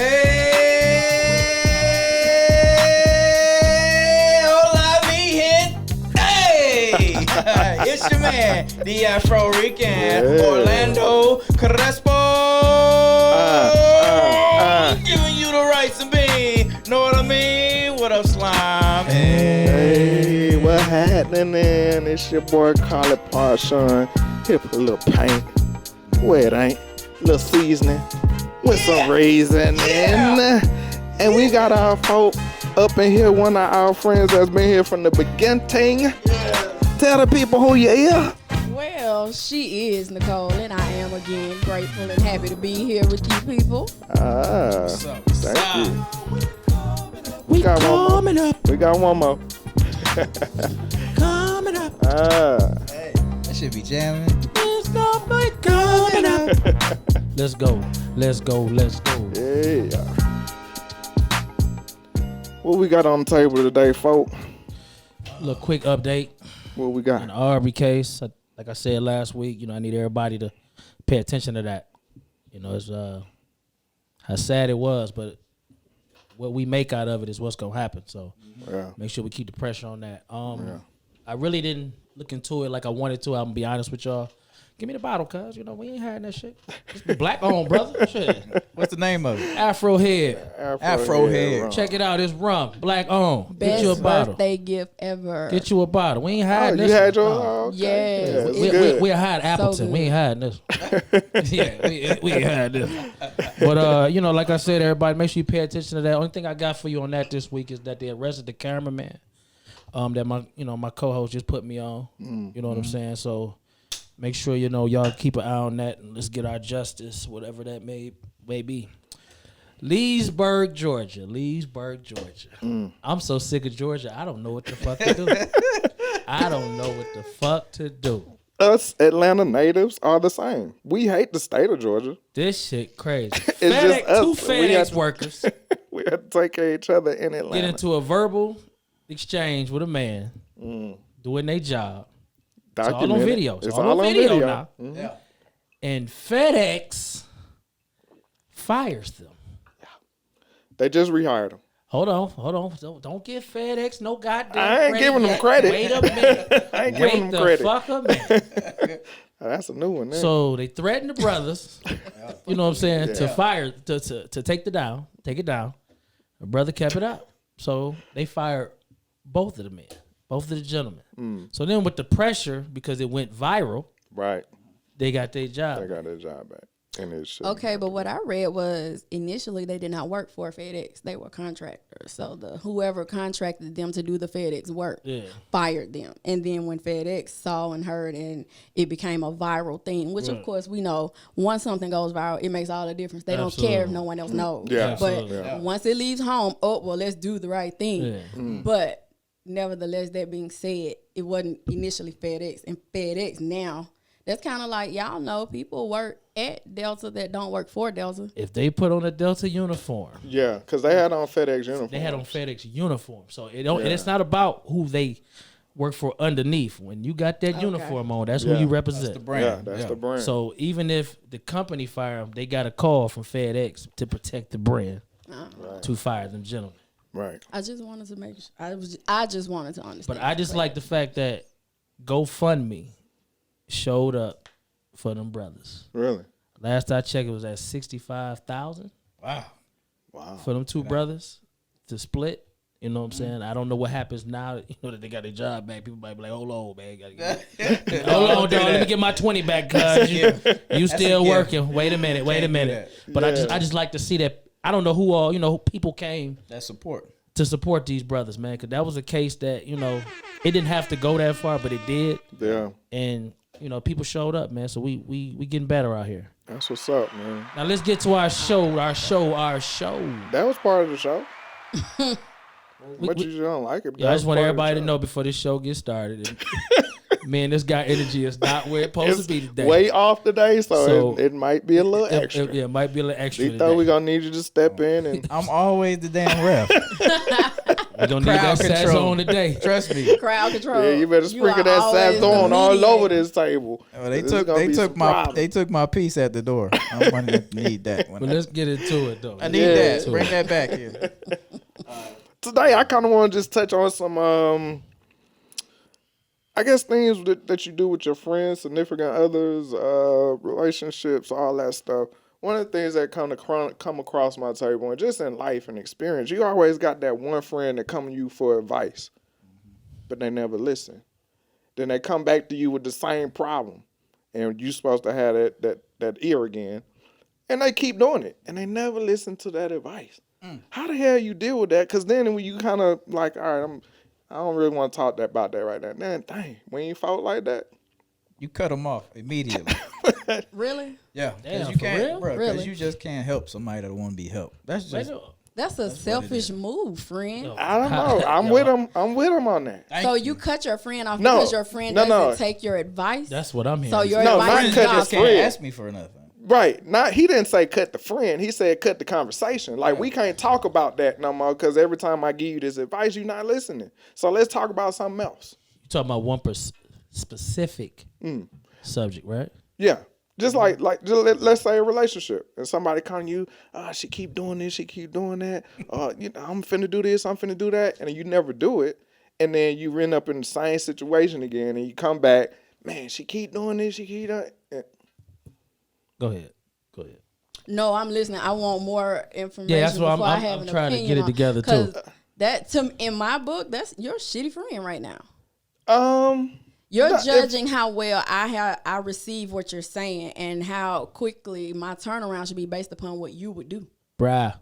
Hey, hola, mi gente. Hey, it's your man, the Afro Rican, Orlando Crespo. Giving you the rice and bean. Know what I mean? What up, slime? Hey, what happening, man? It's your boy, Carly Parson. Here for a little paint. Where it ain't. A little seasoning. With some raisin and we got our folk up in here, one of our friends that's been here from the beginning. Tell the people who you is. Well, she is Nicole, and I am again grateful and happy to be here with you people. Thank you. We got coming up. We got one more. Coming up. Hey, that should be jamming. There's nobody coming up. Let's go. Yeah. What we got on the table today, folk? A little quick update. What we got? In the Aubrey case, like I said last week, I need everybody to pay attention to that. It's how sad it was, but what we make out of it is what's gonna happen. So make sure we keep the pressure on that. I really didn't look into it like I wanted to. I'm gonna be honest with y'all. Give me the bottle, cuz, we ain't hiding that shit. It's black on, brother. Shit. What's the name of it? Afro Head. Afro Head. Check it out. It's rum. Black on. Best Get you a bottle. birthday gift ever. Get you a bottle. We ain't hiding this. You had one. your Okay. Yeah, We're hiding Appleton. good. We ain't hiding this. Yeah, we ain't hiding this. But like I said, everybody, make sure you pay attention to that. Only thing I got for you on that this week is that they arrested the cameraman. That my co-host just put me on. You know what I'm saying? So make sure y'all keep an eye on that and let's get our justice, whatever that may be. Leesburg, Georgia. I'm so sick of Georgia. I don't know what the fuck to do. Us Atlanta natives are the same. We hate the state of Georgia. This shit crazy. It's just us. Two FedEx workers We had to take care of each other in Atlanta. get into a verbal exchange with a man doing their job. It's all on video. It's all on video now. Yeah. And FedEx fires them. They just rehired them. Hold on. Don't give FedEx no goddamn I ain't giving them credit. Wait a minute. I ain't giving them credit. Fuck a minute. That's a new one there. So they threatened the brothers, you know what I'm saying, to fire, to take it down. The brother kept it up. So they fired both of the men, both of the gentlemen. So then with the pressure, because it went viral, right, they got their job. They got their job back. And it should. Okay, but what I read was initially they did not work for FedEx. They were contractors. So whoever contracted them to do the FedEx work fired them. And then when FedEx saw and heard and it became a viral thing, which of course we know once something goes viral, it makes all the difference. They don't care if no one else knows. Yeah. But once it leaves home, let's do the right thing. Yeah. But nevertheless, that being said, it wasn't initially FedEx. And FedEx now, that's kind of like, y'all know people work at Delta that don't work for Delta. If they put on a Delta uniform. Yeah, because they had on FedEx uniforms. They had on FedEx uniform. So and it's not about who they work for underneath. When you got that uniform on, that's who you represent. That's the brand. Yeah, that's the brand. So even if the company fire them, they got a call from FedEx to protect the brand to fire them gentlemen. Right. I just wanted to make sure. I just wanted to understand. But I just like the fact that GoFundMe showed up for them brothers. Really? Last I checked, it was at $65,000. Wow. For them two brothers to split. You know what I'm saying? I don't know what happens now. That they got their job back. People might be like, hold on, man. Hold on, dog. Let me get my 20 back, cuz. You still working. Wait a minute. But I just like to see that. I don't know who all, who people came. That support. To support these brothers, man. Because that was a case that, it didn't have to go that far, but it did. Yeah. And, people showed up, man. So we getting better out here. That's what's up, man. Now let's get to our show. That was part of the show. But you don't like it. Yeah, I just want everybody to know before this show gets started. Man, this guy energy is not where it's supposed to be today. Way off today, so it might be a little extra. It might be a little extra. We thought we're going to need you to step in. And I'm always the damn ref. You don't need that Sazon today. Trust me. Crowd control. Yeah, you better sprinkle that Sazon all over this table. Well, they took my piece at the door. I'm gonna need that one. But let's get into it though. I need that. Bring that back here. Today, I kind of want to just touch on some, I guess, things that you do with your friends, significant others, relationships, all that stuff. One of the things that come across my table, and just in life and experience, you always got that one friend that come to you for advice, but they never listen. Then they come back to you with the same problem, and you're supposed to have that ear again, and they keep doing it, and they never listen to that advice. How the hell you deal with that? Because then when you kind of like, all right, I don't really want to talk about that right now. Then, dang, when you fought like that, You cut them off immediately. Really? Yeah, Damn, you for can't, real? bro. Because Really? you just can't help somebody that want to be helped. That's just. That's a selfish move, friend. Yo. I don't know. I'm with him. I'm with him on that. So you cut your friend off No. because your friend No, doesn't no. take your advice? That's what I'm hearing. So your No, advice not is cut your gospel. can't friend. ask me for nothing. Right. Not he didn't say cut the friend. He said cut the conversation. Like we can't talk about that no more because every time I give you this advice, you're not listening. So let's talk about something else. You talking about one specific subject, right? Yeah. Just like let's say a relationship and somebody come to you, she keep doing this, she keep doing that. I'm finna do this, I'm finna do that, and you never do it, and then you end up in the same situation again, and you come back, man, she keep doing this, she keep doing it. Go ahead. No, I'm listening. I want more information. Yeah, that's what before I I'm have an trying to opinion get it on. together, too. 'Cause that in my book, that's your shitty friend right now. You're judging how well I receive what you're saying and how quickly my turnaround should be based upon what you would do. Bruh.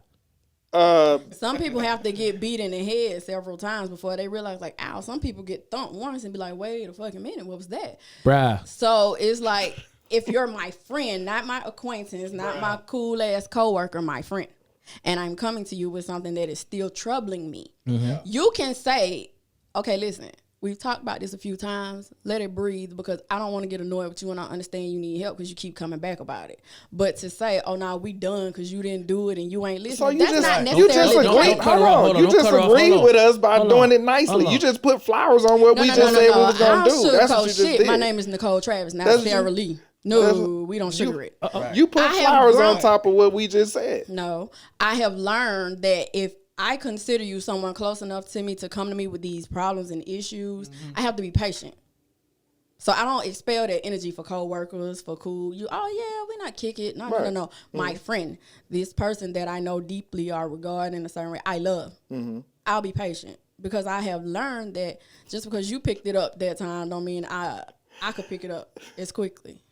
Some people have to get beat in the head several times before they realize, like, ow, some people get thumped once and be like, wait a fucking minute, what was that? Bruh. So it's like, if you're my friend, not my acquaintance, not my cool ass coworker, my friend, and I'm coming to you with something that is still troubling me, you can say, okay, listen, we've talked about this a few times. Let it breathe because I don't want to get annoyed with you and I understand you need help because you keep coming back about it. But to say, oh, no, we done because you didn't do it and you ain't listening, So you that's just not you necessarily just the agree. case. cut her off, hold on, You don't just cut her off, agreed hold on. with us by Hold doing on, it nicely. hold on. You just put flowers on what we just said we was I gonna don't do. That's what sugarcoat you just shit. did. My name is Nicole Travis, not That's Sarah you- Lee. No, we don't sugar it. You put I have flowers on grown. top of what we just said. No, I have learned that if I consider you someone close enough to me to come to me with these problems and issues, I have to be patient. So I don't expel that energy for coworkers, for cool. We not kick it. No, Right. no. My friend, this person that I know deeply or regard in a certain way, I love. I'll be patient because I have learned that just because you picked it up that time don't mean I could pick it up as quickly.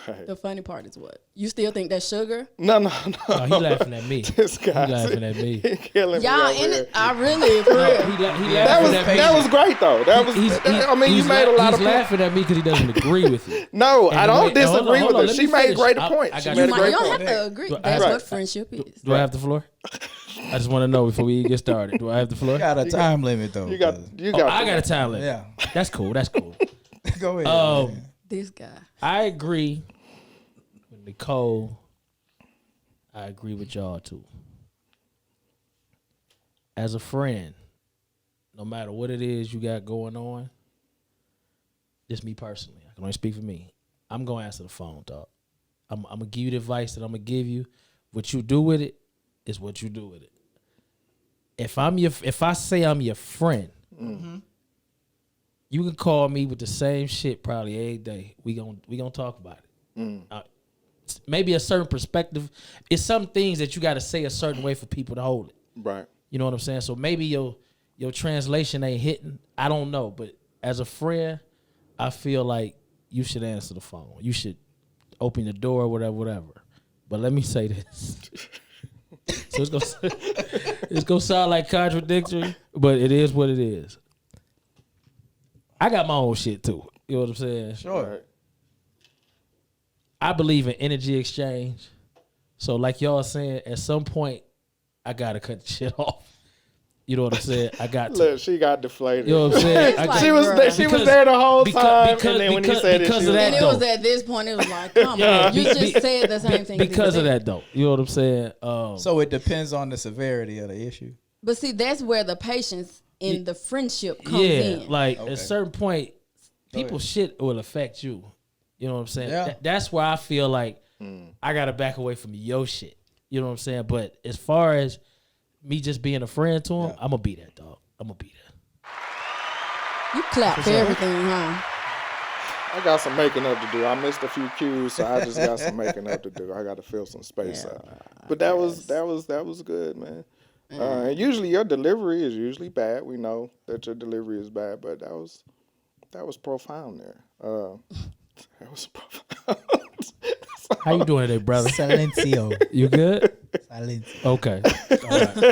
Right. The funny part is what? You still think that's sugar? No. No, he laughing at me. This guy. He laughing at me. He killing me. Y'all over in here. it? I really, for real. He That laughing at me. was great though. That was. You made a lot of He's points. laughing at me because he doesn't agree with you. No, I don't wait, hold on, disagree hold with on, her. let She me made finish. great I points. She got made a you. You great don't point. have to agree. Right. That's Right. what friendship is. Do I have the floor? I just want to know before we get started. Do I have the floor? You got a time limit though. You got. I got a time limit. Yeah. That's cool. Go ahead. man. This guy. I agree with Nicole. I agree with y'all too. As a friend, no matter what it is you got going on, just me personally, I can only speak for me. I'm gonna answer the phone, dog. I'm gonna give you the advice that I'm gonna give you. What you do with it is what you do with it. If I say I'm your friend, you can call me with the same shit probably every day. We gonna talk about it. Maybe a certain perspective. It's some things that you got to say a certain way for people to hold it. Right. You know what I'm saying? So maybe your translation ain't hitting. I don't know, but as a friend, I feel like you should answer the phone. You should open the door, whatever. But let me say this. So it's gonna sound like contradictory, but it is what it is. I got my own shit too. You know what I'm saying? Sure. Right. I believe in energy exchange. So like y'all saying, at some point, I gotta cut the shit off. You know what I'm saying? I got to. Look, she got deflated. You know what I'm saying? It's like, she was bruh. there the whole because- time, because- and then when because- he said it, because she of was that, And it though. was at this point, it was like, come Yeah, on. You just said the same thing. Because of that, though. You know what I'm saying? So it depends on the severity of the issue. But see, that's where the patience and the friendship comes in. Like at a certain point, people shit will affect you. You know what I'm saying? Yeah. That's where I feel like I gotta back away from your shit. You know what I'm saying? But as far as me just being a friend to him, I'm gonna be that dog. I'm gonna be that. You clap for everything, huh? I got some making up to do. I missed a few cues, so I just got some making up to do. I got to fill some space out. But that was good, man. And usually your delivery is usually bad. We know that your delivery is bad, but that was profound there. That was profound. How you doing today, brother? Silencio. You good? Silencio. Okay.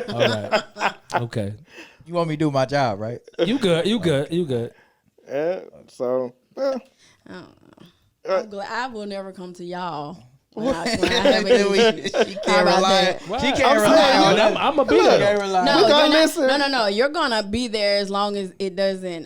All right. Okay. You want me to do my job, right? You good. Yeah. So. I'm glad I will never come to y'all. When I have an issue. She can't rely. She can't rely on that. I'm gonna be there. No. You're gonna be there as long as it doesn't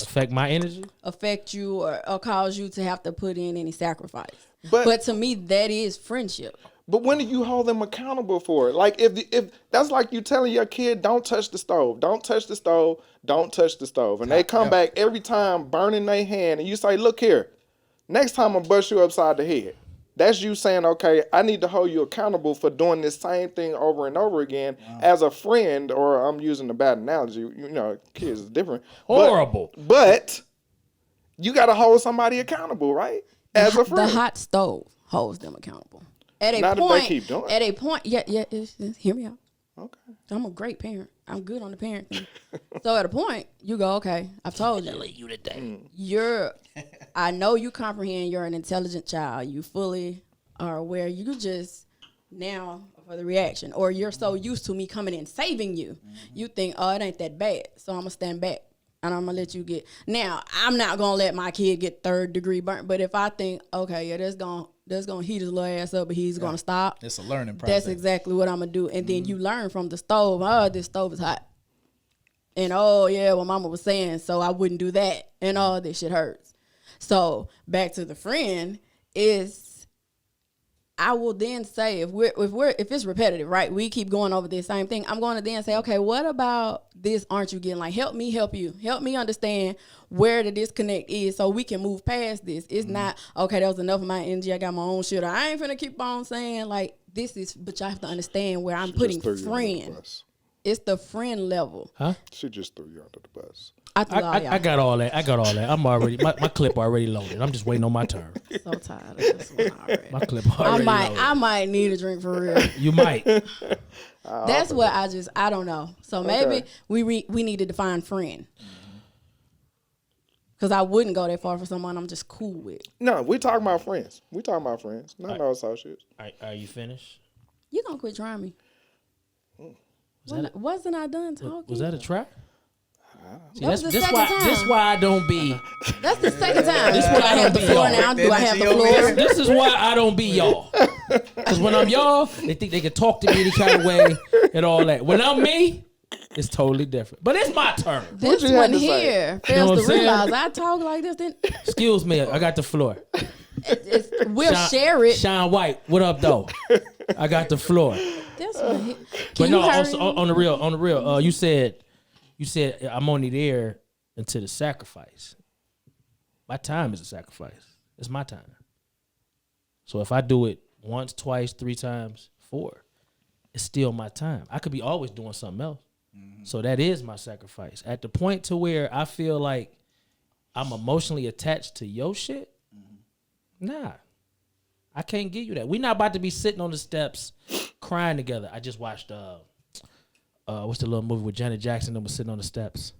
affect my energy, affect you, or cause you to have to put in any sacrifice. But to me, that is friendship. But when do you hold them accountable for it? Like if that's like you telling your kid, don't touch the stove, don't touch the stove, don't touch the stove. And they come back every time burning their hand and you say, look here, next time I'm gonna bust you upside the head. That's you saying, okay, I need to hold you accountable for doing this same thing over and over again as a friend, or I'm using a bad analogy, you know, kids is different. Horrible. But you gotta hold somebody accountable, right? As a friend. The hot stove holds them accountable. At a Not point, if they keep doing it. At a point, hear me out. Okay. I'm a great parent. I'm good on the parenting. So at a point, you go, okay, I've told you today. I know you comprehend. You're an intelligent child. You fully are aware. You just now for the reaction, or you're so used to me coming in saving you. You think, oh, it ain't that bad. So I'm gonna stand back and I'm gonna let you get. Now I'm not gonna let my kid get 3rd degree burnt. But if I think, okay, yeah, that's gonna heat his little ass up, but he's gonna stop. It's a learning process. That's exactly what I'm gonna do. And then you learn from the stove. Oh, this stove is hot. And oh yeah, what mama was saying, so I wouldn't do that. And all this shit hurts. So back to the friend is, I will then say if it's repetitive, right? We keep going over this same thing. I'm going to then say, okay, what about this? Aren't you getting? Like, help me help you. Help me understand where the disconnect is, so we can move past this. It's not okay. That was enough of my energy. I got my own shit. I ain't finna keep on saying like this is. But you have to understand where I'm putting friend. It's the friend level. Huh? She just threw you under the bus. I got all that. I'm already my clip already loaded. I'm just waiting on my turn. So tired of this one already. My clip already loaded. I might need a drink for real. You might. That's what I don't know. So maybe we need to define friend. Because I wouldn't go that far for someone I'm just cool with. No, we talking about friends. Not no associates. Are you finished? You gonna quit trying me? Wasn't I done talking? Was that a try? See, that was the second time. This why I don't be. That's the second time. This why I have the floor now. Do I have the floor? This is why I don't be y'all. Because when I'm y'all, they think they can talk to me any kind of way and all that. When I'm me, it's totally different. But it's my turn. This one here fails to realize I talk like this. Then excuse me, I got the floor. We'll share it. Shine White, what up though? I got the floor. This one here. But no, also, on the real, you said I'm only there until the sacrifice. My time is a sacrifice. It's my time. So if I do it once, twice, 3 times, 4, it's still my time. I could be always doing something else. So that is my sacrifice. At the point to where I feel like I'm emotionally attached to your shit, nah. I can't give you that. We're not about to be sitting on the steps crying together. I just watched what's the little movie with Janet Jackson that was sitting on the steps?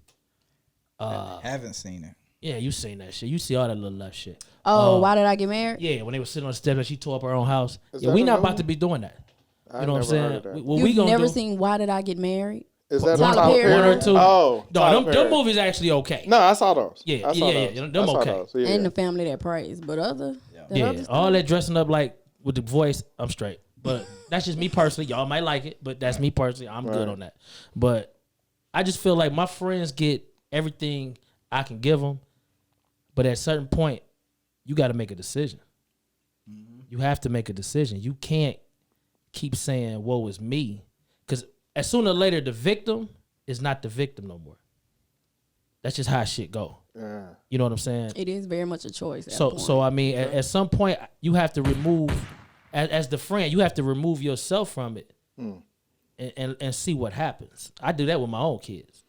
Haven't seen it. Yeah, you seen that shit. You see all that little love shit. Oh, Why Did I Get Married? Yeah, when they were sitting on the steps and she tore up her own house. Yeah, we not about to be doing that. You know what I'm saying? You've never seen Why Did I Get Married? Is that Tyler Perry? 1 or 2? Oh, no, them movies actually okay. No, I saw those. Yeah, them okay. Yeah. And The Family That Prays, but other all that dressing up like with the voice, I'm straight. But that's just me personally. Y'all might like it, but that's me personally. I'm good on that. But I just feel like my friends get everything I can give them, but at a certain point, you got to make a decision. You have to make a decision. You can't keep saying, "Woe is me," because as sooner or later, the victim is not the victim no more. That's just how shit go. Yeah. You know what I'm saying? It is very much a choice. So I mean, at some point, you have to remove, as the friend, you have to remove yourself from it, and see what happens. I do that with my own kids.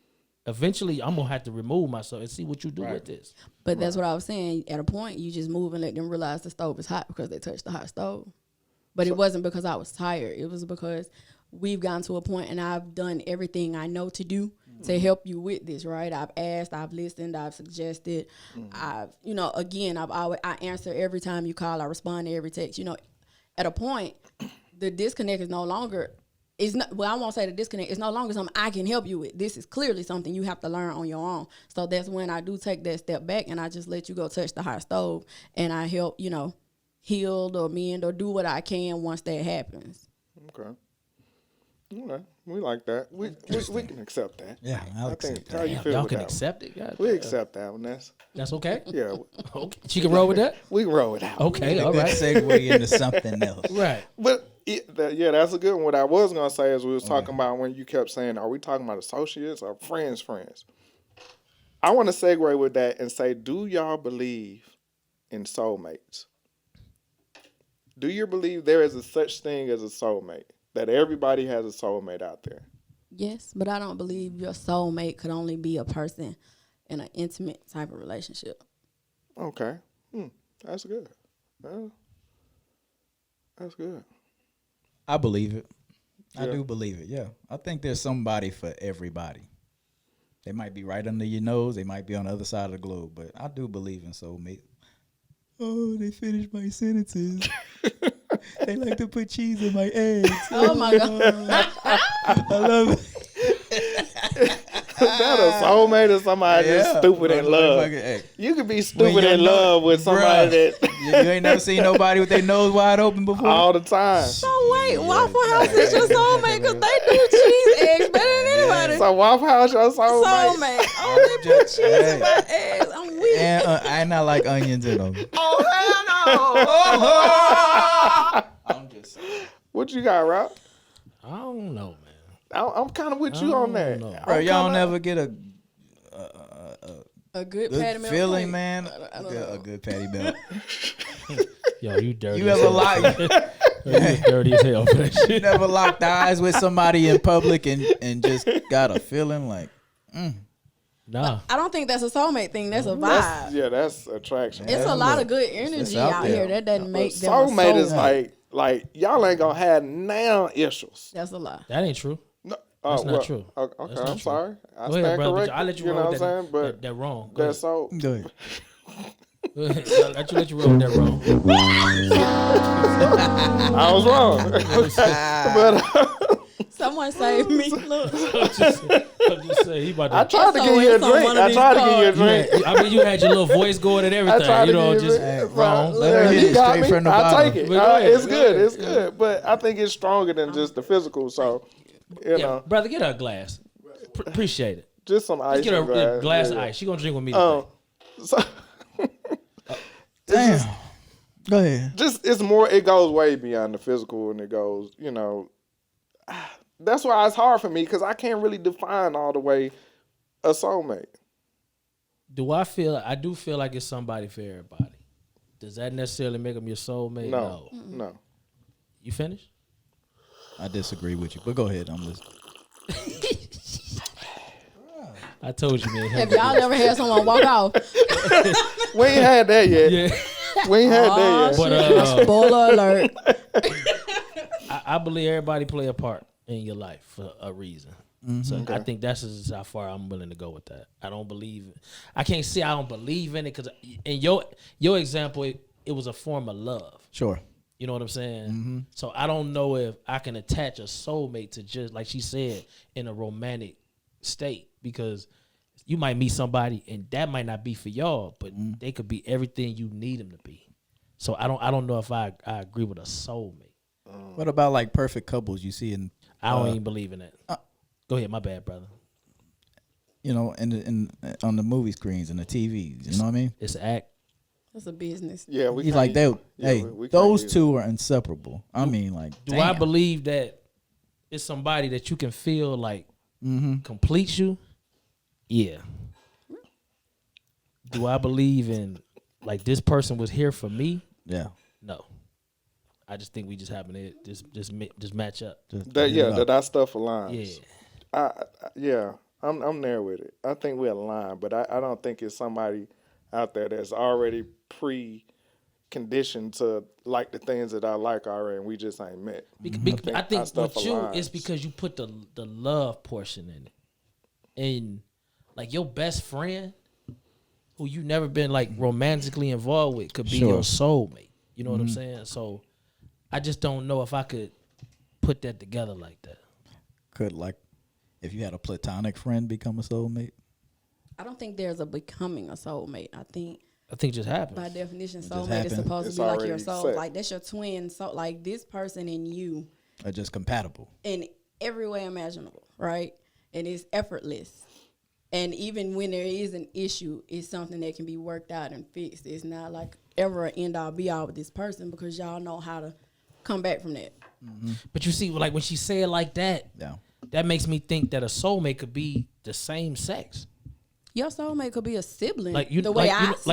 Eventually, I'm gonna have to remove myself and see what you do with this. But that's what I was saying. At a point, you just move and let them realize the stove is hot because they touched the hot stove. But it wasn't because I was tired. It was because we've gotten to a point and I've done everything I know to do to help you with this, right? I've asked, I've listened, I've suggested. I've, again, I answer every time you call. I respond to every text. At a point, the disconnect is no longer, I won't say the disconnect. It's no longer something I can help you with. This is clearly something you have to learn on your own. So that's when I do take that step back and I just let you go touch the hot stove and I help, heal or mend or do what I can once that happens. Okay. All right. We like that. We can accept that. Yeah, I'll accept that. How you feel Y'all with can that accept it. one? We accept that one. That's okay. Yeah. Okay, she can roll with that. We can roll it out. Okay, all Good right. segue into something else. Right. But that's a good one. What I was gonna say is we was talking about when you kept saying, "Are we talking about associates or friends?" I want to segue with that and say, do y'all believe in soulmates? Do you believe there is a such thing as a soulmate? That everybody has a soulmate out there? Yes, but I don't believe your soulmate could only be a person in an intimate type of relationship. Okay. That's good. That's good. I believe it. I Yeah. do believe it, yeah. I think there's somebody for everybody. They might be right under your nose. They might be on the other side of the globe. But I do believe in soulmate. Oh, they finished my sentences. They like to put cheese in my eggs. Oh my God. I love it. Is that a soulmate or somebody that's stupid in love? Hey, You could be stupid you in know- love with somebody Bruh. that you ain't never seen nobody with their nose wide open before? all the time. So wait, Waffle House is your soulmate because they do cheese eggs better than anybody. So Waffle House your soulmate? Soulmate. Oh, they put cheese in my Hey. eggs. I'm weak. And I not like onions in them. I'm just saying. What you got, Rob? I don't know, man. I'm kind of with you on that. know. Bro, y'all never get a A good good patty melt feeling, plate. man. I don't know. A good patty melt. Yo, you dirty. You as ever hell. locked? You dirty as hell for that You shit. never locked eyes with somebody in public and just got a feeling like, Nah. I don't think that's a soulmate thing. That's a vibe. That's attraction. It's a lot of good energy out out there. here. That doesn't make them Soulmate a is soulmate. like y'all ain't gonna have now issues. That's a lie. That ain't true. No, That's not true. Okay, That's not I'm true. sorry. I Go stand ahead, brother. corrected. I'll let you know roll what I'm with saying? But that wrong. Go that's so. go ahead. Go ahead. I'll let you roll with that wrong. I was wrong. But Someone save me. Look. I'm just saying, he about to. I tried to It's give you a always on drink. one of I these tried to give you a cards. drink. I mean, you had your little voice going and I everything. tried You to know, give you just a drink. wrong. Let her hit You it got straight me. from the I bottom. take it. But go ahead, It's go good. ahead. It's good. But I think it's stronger than just the physical. So, you yeah, know, brother, get her a glass. Appreciate it. just some ice. Get her in a glass Yeah, of yeah. ice. She gonna drink with me today. So, Damn. Go ahead. it's more. It goes way beyond the physical, and it goes. That's why it's hard for me because I can't really define all the way a soulmate. I do feel like it's somebody for everybody. Does that necessarily make them your soulmate? No. You finished? I disagree with you, but go ahead. I'm listening. I told you, man. Have y'all ever had someone walk off? We ain't had that yet. Yeah. We ain't had that yet. But Spoiler alert. I believe everybody play a part in your life for a reason. So I think that's just how far I'm willing to go with that. I don't believe it. I can't say I don't believe in it because in your example, it was a form of love. Sure. You know what I'm saying? So I don't know if I can attach a soulmate to just like she said in a romantic state because you might meet somebody and that might not be for y'all, but they could be everything you need them to be. So I don't know if I agree with a soulmate. What about like perfect couples you see in? I don't even believe in that. Go ahead, my bad, brother. You know, in on the movie screens and the TVs. You know what I mean? It's an act. That's a business. Yeah, we He's can't like they. use- yeah, Hey, we can't those use two are inseparable. I mean, like, Do I damn. believe that it's somebody that you can feel like completes you, yeah. Do I believe in like this person was here for me? Yeah. No. I just think we just happen to just match up. That our stuff aligns. Yeah. I'm there with it. I think we align, but I don't think it's somebody out there that's already conditioned to like the things that I like already, and we just ain't met. I think with you, it's because you put the love portion in it, and like your best friend, who you never been like romantically involved with, could be your soulmate. You know what I'm saying? So I just don't know if I could put that together like that. Could like if you had a platonic friend become a soulmate? I don't think there's a becoming a soulmate. I think it just happens. by definition, soulmate is supposed to be like your soul. Set. Like that's your twin. So like this person and you Are just compatible in every way imaginable, right? And it's effortless. And even when there is an issue, it's something that can be worked out and fixed. It's not like ever an end all be all with this person because y'all know how to come back from that. But you see, like when she said it like that, that makes me think that a soulmate could be the same sex. Your soulmate could be a sibling. Like you, the way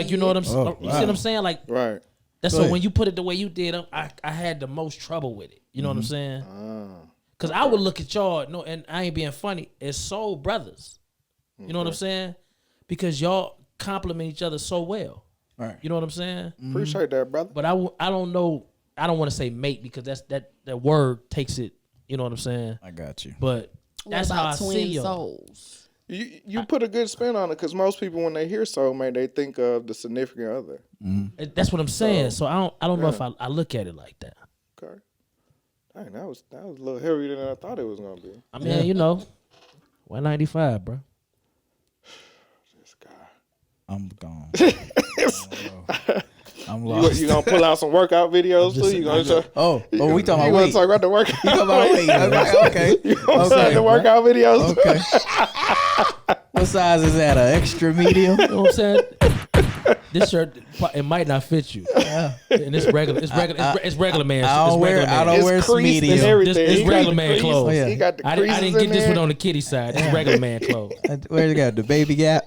you know what I'm saying. You see what I'm saying? Like Right. that's so when you put it the way you did, I had the most trouble with it. You know what I'm saying? Because I would look at y'all, and I ain't being funny, as soul brothers. You know what I'm saying? Because y'all compliment each other so well. Right. You know what I'm saying? Appreciate that, brother. But I don't know. I don't want to say mate because that word takes it. You know what I'm saying? I got you. But that's how I see y'all. souls. You put a good spin on it because most people when they hear soulmate they think of the significant other. That's what I'm saying. So I don't know if I look at it like that. Okay. Dang, that was a little heavier than I thought it was gonna be. I mean, you know, 195, bro. This guy. I'm gone. I'm lost. You gonna pull out some workout videos too? You gonna talk? We talking about You weight. wanna talk about the workout? You talking about weight? Okay. You gonna start the workout videos? Okay. What size is that? An extra medium? You know what I'm saying? This shirt, it might not fit you. And it's regular. It's regular man. I don't wear It's creased medium. and everything. This He got regular the man crease. clothes. Oh, yeah. He got the I creases didn't get this in one there. on the kitty side. It's regular man clothes. Where's it got? The baby gap?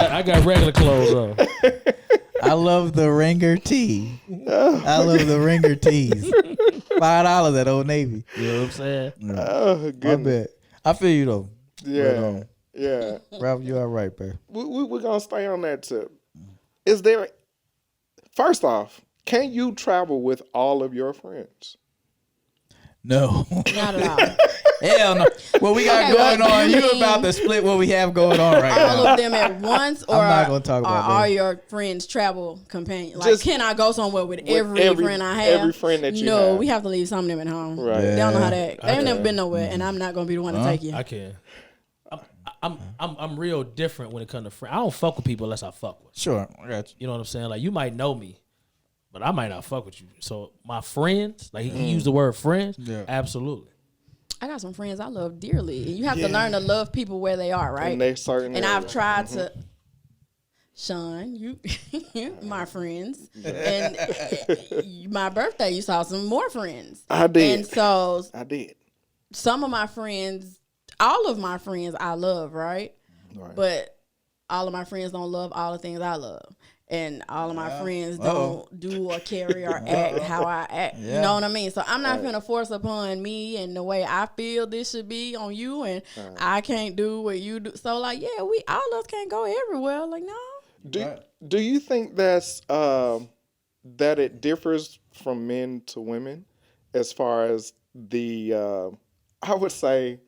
I got regular clothes on. I love the Ringer tee. I love the Ringer tees. $5 at Old Navy. You know what I'm saying? Oh, I goodness. bet. I feel you though. Yeah. Yeah. Ralph, you all right, bro. We're going to stay on that tip. Is there, first off, can you travel with all of your friends? No. Not at all. Hell no. What we got going on, you about to split what we have going on right All now. of them at once, or I'm not gonna talk about are that. your friends travel companions? Like, Just can I go somewhere with every friend I have? every friend that you No, have. we have to leave some of them at home. Right. They don't know how to act. I They've never can. been nowhere, and I'm not gonna be the one to take you. I can. I'm real different when it comes to friends. I don't fuck with people unless I fuck with. Sure, I got you. You know what I'm saying? Like you might know me, but I might not fuck with you. So my friends, like he used the word friends. Yeah. Absolutely. I got some friends I love dearly, and you have to learn to love people where they are, right? And they certain And I've areas. tried to. Sean, you, my friends, and my birthday, you saw some more friends. I did. And so I did. some of my friends, all of my friends I love, right? But all of my friends don't love all the things I love. And all of my friends don't do or carry or act how I act. You know what I mean? So I'm not going to force upon me and the way I feel this should be on you, and I can't do what you do. So like, yeah, we all of us can't go everywhere. Like, no. Do you think that's that it differs from men to women as far as the I would say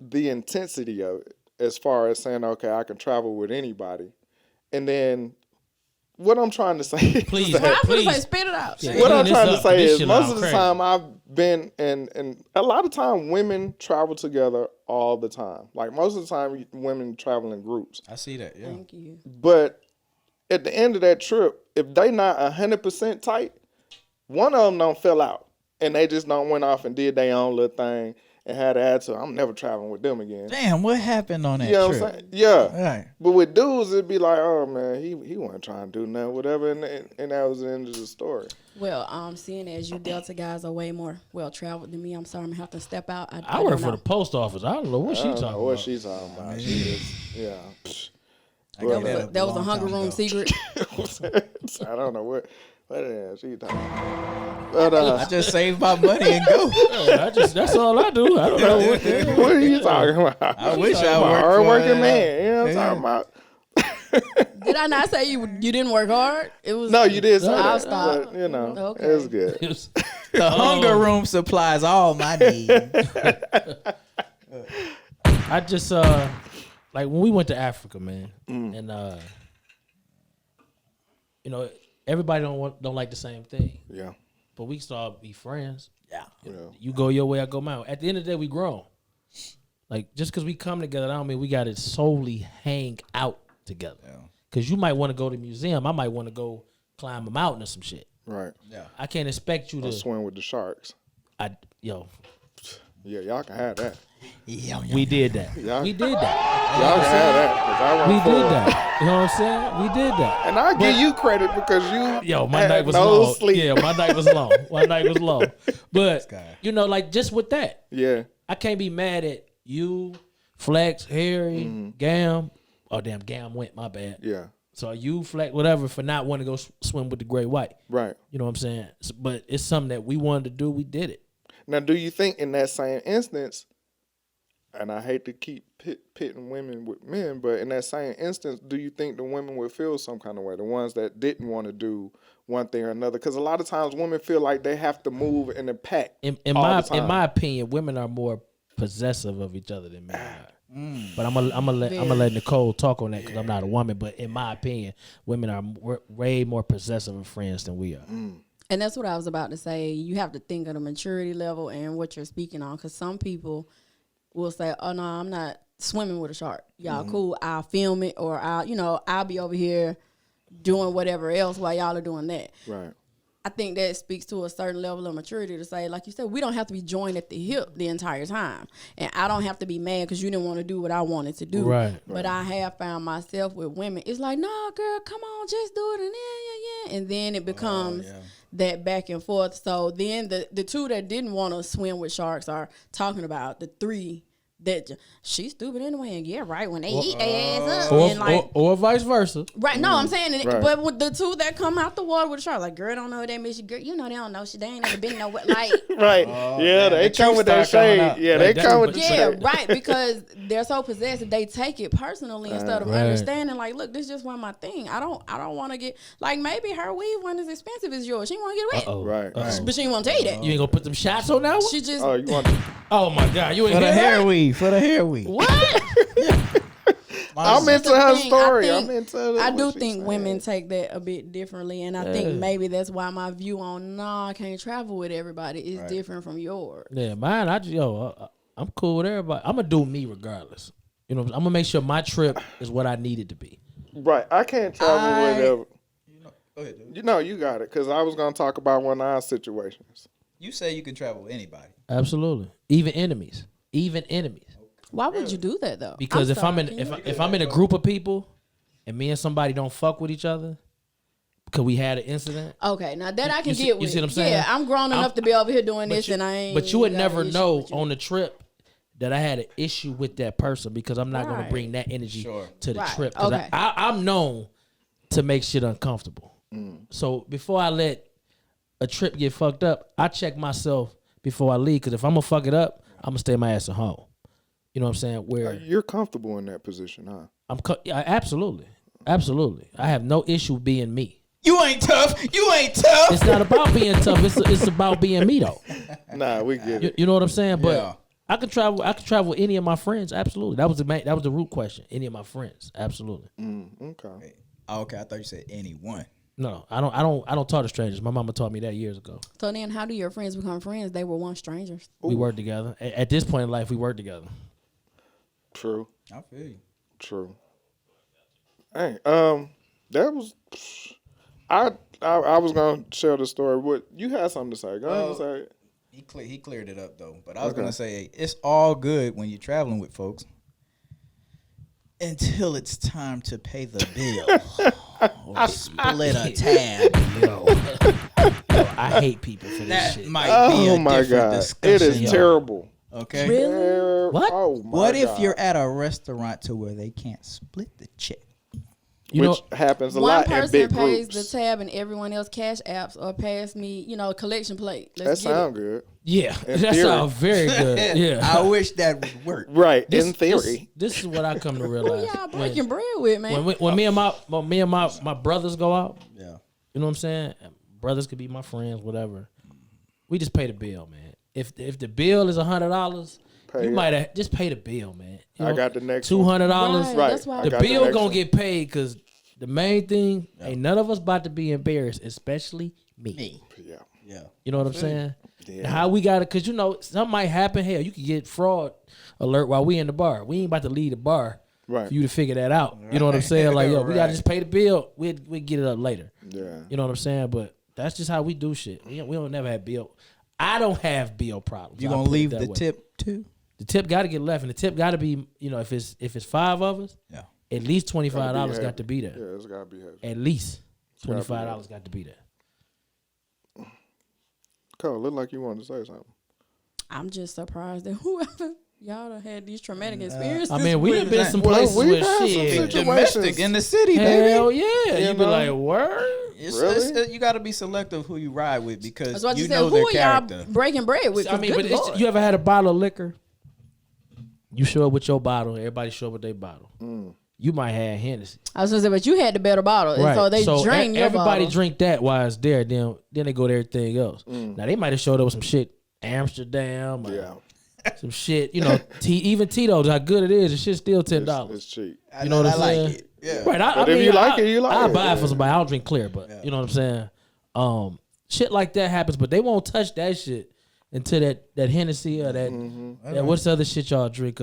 the intensity of it, as far as saying, okay, I can travel with anybody, and then what I'm trying to say, Please, Well, I'm going to say, please. spit it out. Yeah. Shit. what I'm This trying to up. say This is shit most loud of the crazy. time I've been and a lot of time women travel together all the time. Like most of the time women travel in groups. I see that, yeah. Thank you. But at the end of that trip, if they not 100% tight, one of them don't fill out, and they just don't went off and did their own little thing, and had an attitude. I'm never traveling with them again. Damn, what happened on that You know trip? what I'm saying? Yeah. Right. But with dudes, it'd be like, oh man, he wasn't trying to do nothing, whatever, and that was the end of the story. Well, seeing as you Delta guys are way more well traveled than me, I'm sorry I'm gonna have to step out. I work for the post office. I don't know what I she don't talking know what about. she's talking about. She just, yeah. That was a hunger room secret. I don't know what the hell she talking about. But, I just saved my money and go. That's all I do. I don't know what the hell. what are you talking about? I wish I I'm a worked hard-working for, man. You know what I'm talking about? Did I not say you didn't work hard? It was No, you did say I'll that. stop. But, you know, Okay. it's good. It was- The hunger room supplies all my needs. I just like when we went to Africa, man, and you know, everybody don't like the same thing, Yeah. but we start be friends. Yeah. You go your way, I go mine. At the end of the day, we grown. Like just because we come together, I don't mean we got to solely hang out together. Because you might want to go to the museum, I might want to go climb a mountain or some shit. Right. Yeah. I can't expect you Or to. swim with the sharks. Yo, Yeah, y'all can have that. we did that. Yeah. We did that. Y'all can have that. 'Cause I We went for did it. that. You know what I'm saying? We did that. And I give you credit because you Yo, my had night was no long. sleep. Yeah, my night was long. My night was long. But guy. you know, like just with that, Yeah. I can't be mad at you, Flex, Harry, Gam. Oh damn, Gam went. My bad. Yeah. So you, Flex, whatever, for not wanting to go swim with the great white. Right. You know what I'm saying? But it's something that we wanted to do. We did it. Now, do you think in that same instance, and I hate to keep pitting women with men, but in that same instance, do you think the women would feel some kind of way? The ones that didn't want to do one thing or another? Because a lot of times women feel like they have to move in a pack. In all my the time. in my opinion, women are more possessive of each other than men are. But I'm gonna let Nicole talk on that because I'm not a woman. But in my opinion, women are way more possessive of friends than we are. And that's what I was about to say. You have to think of the maturity level and what you're speaking on. Because some people will say, oh, no, I'm not swimming with a shark. Y'all cool. I'll film it or I'll be over here doing whatever else while y'all are doing that. Right. I think that speaks to a certain level of maturity to say, like you said, we don't have to be joined at the hip the entire time. And I don't have to be mad because you didn't want to do what I wanted to do. Right. But I have found myself with women, it's like, no, girl, come on, just do it. And yeah. And then it becomes that back and forth. So then the two that didn't want to swim with sharks are talking about the three that she's stupid anyway, and yeah, right, when they eat their ass up, and like, or vice versa. right? No, I'm saying, Right. but with the two that come out the water with the shark, like, girl, don't know who they miss you, girl, you know they don't know shit, they ain't never been nowhere, like, Right. yeah, they the come truth with that start coming shade. out. Yeah, Like they that- come with the yeah, shade. right, because they're so possessive, they take it personally instead of Right. understanding, like, look, this just wasn't my thing. I don't want to get, like, maybe her weave wasn't as expensive as yours. She want to get wet, Oh, Right. but she ain't want to tell you that. You ain't gonna put them shots on that one? She just Oh, you want? Oh my God, you ain't For the hear hair that? weave. For the hair weave. what? I'm into the her thing. story. I I'm think- into. I do what she's think saying. women take that a bit differently, and I think maybe that's why my view on I can't travel with everybody is different from yours. Yeah, mine. I'm cool with everybody. I'm gonna do me regardless. You know, I'm gonna make sure my trip is what I need it to be. Right. I can't travel with every. Go ahead, dude. You know, you got it. Because I was going to talk about one of our situations. You say you can travel with anybody. Absolutely, even enemies. Why would you do that though? Because if I'm sorry, in can you- if I'm in a group of people, and me and somebody don't fuck with each other, because we had an incident. okay, now that I can You see- get you with. see what I'm saying? Yeah, I'm grown enough to be over here doing this, and I ain't. But you would got never an issue know with you. on the trip that I had an issue with that person because I'm not going Right. to bring that energy Sure. to the Right. trip. 'Cause Okay. I'm known to make shit uncomfortable. So before I let a trip get fucked up, I check myself before I leave. Because if I'm going to fuck it up, I'm going to stay my ass at home. You know what I'm saying? Where You're comfortable in that position, huh? yeah, absolutely. Absolutely. I have no issue being me. You ain't tough. You ain't tough. It's not about being tough. It's about being me though. Nah, we get it. You know what I'm saying? But Yeah. I could travel with any of my friends. Absolutely. That was the root question. Any of my friends. Absolutely. Okay. Oh, okay, I thought you said anyone. No, I don't talk to strangers. My mama taught me that years ago. So then, how do your friends become friends? They were once strangers. We work together. At this point in life, we work together. True. I feel you. True. Hey, that was. I was gonna share the story. What you had something to say? Go ahead and say it. He cleared it up though. But I was gonna say it's all good when you're traveling with folks until it's time to pay the bill or split a tab. Yo, I hate people for this That shit. might be a my different God. discussion. It is terrible. Okay. Really? What? Oh my What if God. you're at a restaurant to where they can't split the check? You know, Which happens a One lot in person big pays groups. the tab and everyone else cash apps or pass me, a collection plate. That Let's get sounds it. good. yeah, In that theory. sounds very good. Yeah, I wish that would work. Right, in theory. This is what I come to Who realize. y'all breaking bread with, man? When me and my brothers go out, Yeah. you know what I'm saying? Brothers could be my friends, whatever. We just pay the bill, man. If the bill is $100, Pay you it. might have just pay the bill, man. You I know, got the next one. $200. Right. That's why I The got bill next gonna one. get paid because the main thing ain't none of us about to be embarrassed, especially me. Yeah. Yeah. You know what I'm saying? Yeah. Now, how we got it? Because something might happen. Hell, you could get fraud alert while we in the bar. We ain't about to leave the bar Right. for you to figure that out. You know what I'm saying? Like, yo, we gotta just pay the bill. We'll get it up later. Yeah. You know what I'm saying? But that's just how we do shit. We don't never have bill. I don't have bill problems. You I'll gonna put it leave that the way. tip too? The tip got to get left, and the tip got to be, if it's 5 of us, Yeah. at least $25 Gotta be got to be there. Yeah, it's gotta be heavy. At least gotta be $25 got to be there. Cole, look like you wanted to say something. I'm just surprised that whoever y'all done had these traumatic experiences. I mean, we have been some Well, places we've where had some shit. situations. Domestic in the city, Hell baby. yeah, You you be know? like, word. Really? You got to be selective who you ride with because That's what you you said. know Who their are character. y'all breaking bread with? I mean, but good Lord. you ever had a bottle of liquor? You show up with your bottle, everybody show up with their bottle. You might have Hennessy. I was gonna say, but you had the better bottle, and so they drain your everybody bottle. drink that while it's there. Then they go to everything else. Now they might have showed up with some shit, Amsterdam, or Yeah. some shit. Even Tito's, how good it is, the shit's still $10. It's cheap. You know what I'm saying? like it. Yeah. Right. I But if mean, you like it, you like I'll it, buy it yeah. for somebody. I don't drink clear, but you know what I'm saying? Shit like that happens, but they won't touch that shit until that Hennessy or that what's the other shit y'all drink?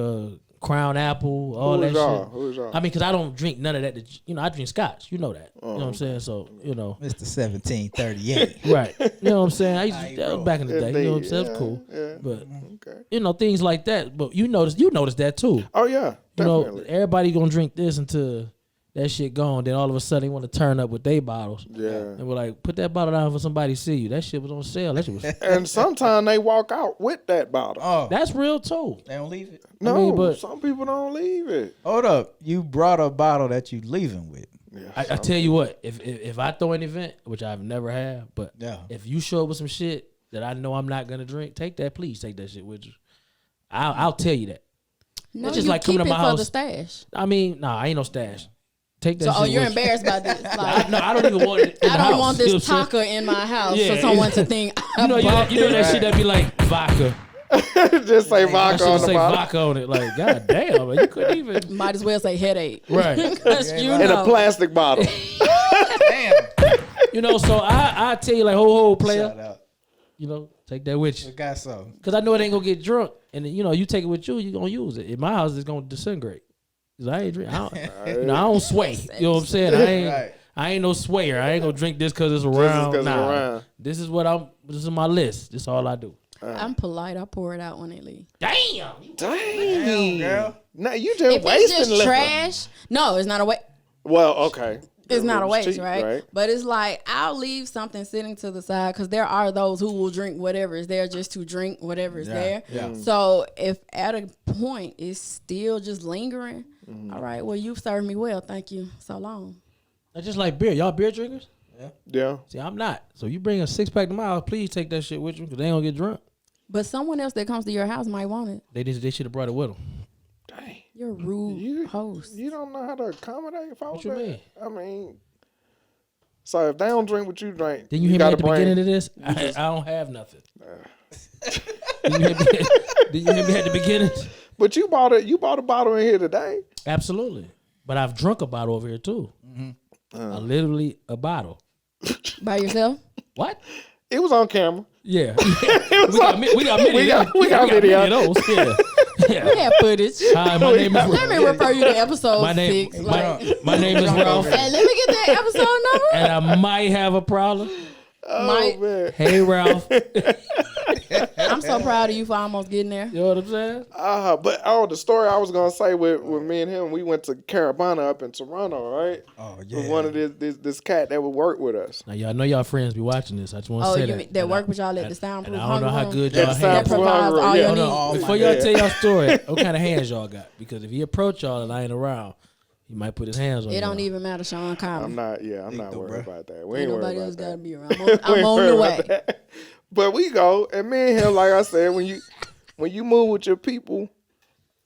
Crown Apple, all Who that is y'all? shit. Who is y'all? I mean, because I don't drink none of that. I drink scotch. You know that. You know what I'm saying? So, Mr. 1738. right. You know what I'm saying? I used to, that was bro. back in the day. You know what I'm saying? Yeah, That's cool. yeah. But, Okay. things like that. But you notice that too. Oh yeah, You know, definitely. everybody gonna drink this until that shit gone. Then all of a sudden they want to turn up with their bottles. Yeah. And we're like, put that bottle down for somebody to see you. That shit was on sale. That shit was. And sometimes they walk out with that bottle. Oh, That's real too. they don't leave it. No, mean, but- some people don't leave it. Hold up, you brought a bottle that you leaving with. Yeah, I tell you what, if I throw an event, which I've never had, but Yeah. if you show up with some shit that I know I'm not gonna drink, please take that shit with you. I'll tell you that. No, It's just you like coming keep to my it for the house. stash. I mean, nah, I ain't no stash. Take that So, shit you're with you. embarrassed by this. Like, No, I don't even want it in I the don't house. want You know this what I'm saying? taco in my house Yeah, for someone to think. You know that shit that be like vodka. just say That vodka shit on the say bottle. vodka on it. Like, god damn, man, you couldn't even. Might as well say headache. Right. Because you In a know. plastic bottle. Damn. So I tell you like, ho, player. Shout out. Take that with you. We got some. Because I know it ain't going to get drunk. And, then, you take it with you, you going to use it. In my house, it's going to disintegrate. Because I ain't drink. I don't sway. You know what I'm saying? Right. I ain't no swayer. I ain't going to drink this because it's around. 'cause it's Nah. around. This is my list. This is all I do. I'm polite. I pour it out when they leave. Damn. Dang. Girl. Now you just If it's wasting just liquor. trash, no, it's not a waste. Well, okay. It's not a It's waste, cheap, right? But it's like I'll leave something sitting to the side because there are those who will drink whatever is there just to drink whatever is there. yeah. So if at a point it's still just lingering, all right, well you've served me well, thank you, so long. That's just like beer. Y'all beer drinkers? Yeah. See, I'm not. So you bring a 6-pack to my house, please take that shit with you because they ain't going to get drunk. But someone else that comes to your house might want it. They should have brought it with them. Dang. You're a rude host. You don't know how to accommodate folks. What you mean? I mean, so if they don't drink what you drink, Then you hear me gotta at the bring. beginning of this? I don't have nothing. Did you hear me at the beginning? But you bought it. You bought a bottle in here today. Absolutely. But I've drunk a bottle over here too. Literally a bottle. By yourself? What? It was on camera. Yeah. we got video. we got video. of those. Yeah. We have footage. Hi, my name is Let me refer you to episode my name, 6. my name is Ralph, Hey, let me get that episode number. and I might have a problem. Oh Mike. man. Hey, Ralph. proud of you for almost getting there. You know what I'm saying? But the story I was gonna say with me and him, we went to Carabana up in Toronto, right? Oh With one of this cat that would work with us. Now y'all know y'all friends be watching this. I just want to say you that work with y'all at the soundproof and I don't know how good Yeah, y'all the hands. That soundproof provides hunger, all yeah. your Hold needs. on. Before y'all tell y'all story, what kind of hands y'all got? Because if he approach y'all and I ain't around, he might put his hands on you. It don't even matter, Sean. Call I'm me. not worried about that. We Ain't ain't nobody worried else about gotta that. be around. I'm on the way. But we go, and me and him, like I said, when you move with your people,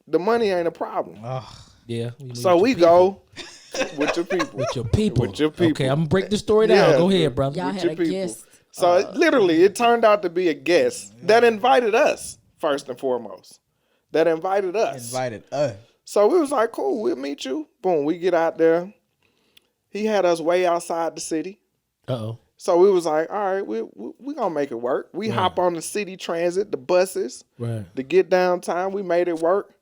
the money ain't a problem. Yeah. So we go with your people. With your people. With your people. Okay, I'm gonna break the story down. Yeah, Go ahead, brother. Y'all with had your a people. guest. So it turned out to be a guest that invited us, first and foremost. That invited us. So we was like, cool, we'll meet you. Boom, we get out there. He had us way outside the city. Uh-oh. So we was like, all right, we gonna make it work. We hop on the city transit, the buses, to get downtown. We made it work.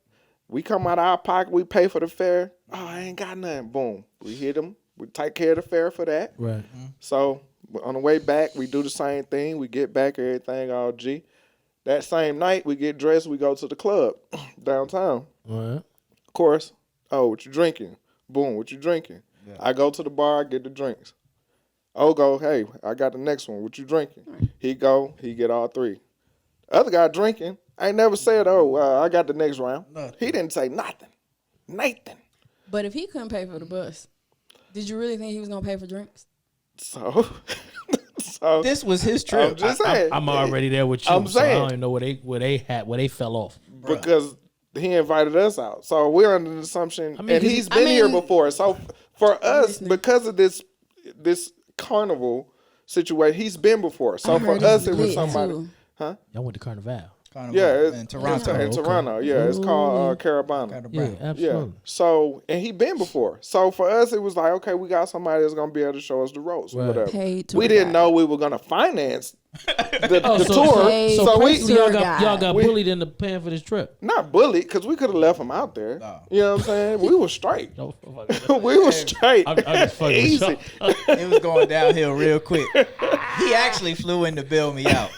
We come out of our pocket, we pay for the fare. Oh, I ain't got nothing. Boom. We hit them. We take care of the fare for that. Right. So on the way back, we do the same thing. We get back, everything all G. That same night, we get dressed, we go to the club downtown. All right. Of course, what you drinking? Boom, what you drinking? Yeah. I go to the bar, I get the drinks. Go, hey, I got the next one. What you drinking? He get all three. The other guy drinking, I ain't never said, I got the next round. Nothing. He didn't say nothing. Nathan. But if he couldn't pay for the bus, did you really think he was gonna pay for drinks? So this was his trip. I'm just saying. I'm already there with you. I'm saying. I don't even know where they fell off. Because he invited us out. So we're under the assumption, and he's been here before. So for us, because of this carnival situation, he's been before. So for us, it was somebody. Too. Huh? Y'all went to Carnival. Yeah, in Toronto. In Toronto, yeah, it's called Carabana. Yeah, absolutely. Yeah. So, and he been before. So for us, it was like, okay, we got somebody that's gonna be able to show us the ropes, whatever. We didn't know we were gonna finance the tour. So y'all got bullied into paying for this trip. Not bullied, because we could have left him out there. No. You know what I'm saying? We were straight. We were straight. I'm just fucking easy. It was going downhill real quick. He actually flew in to bail me out.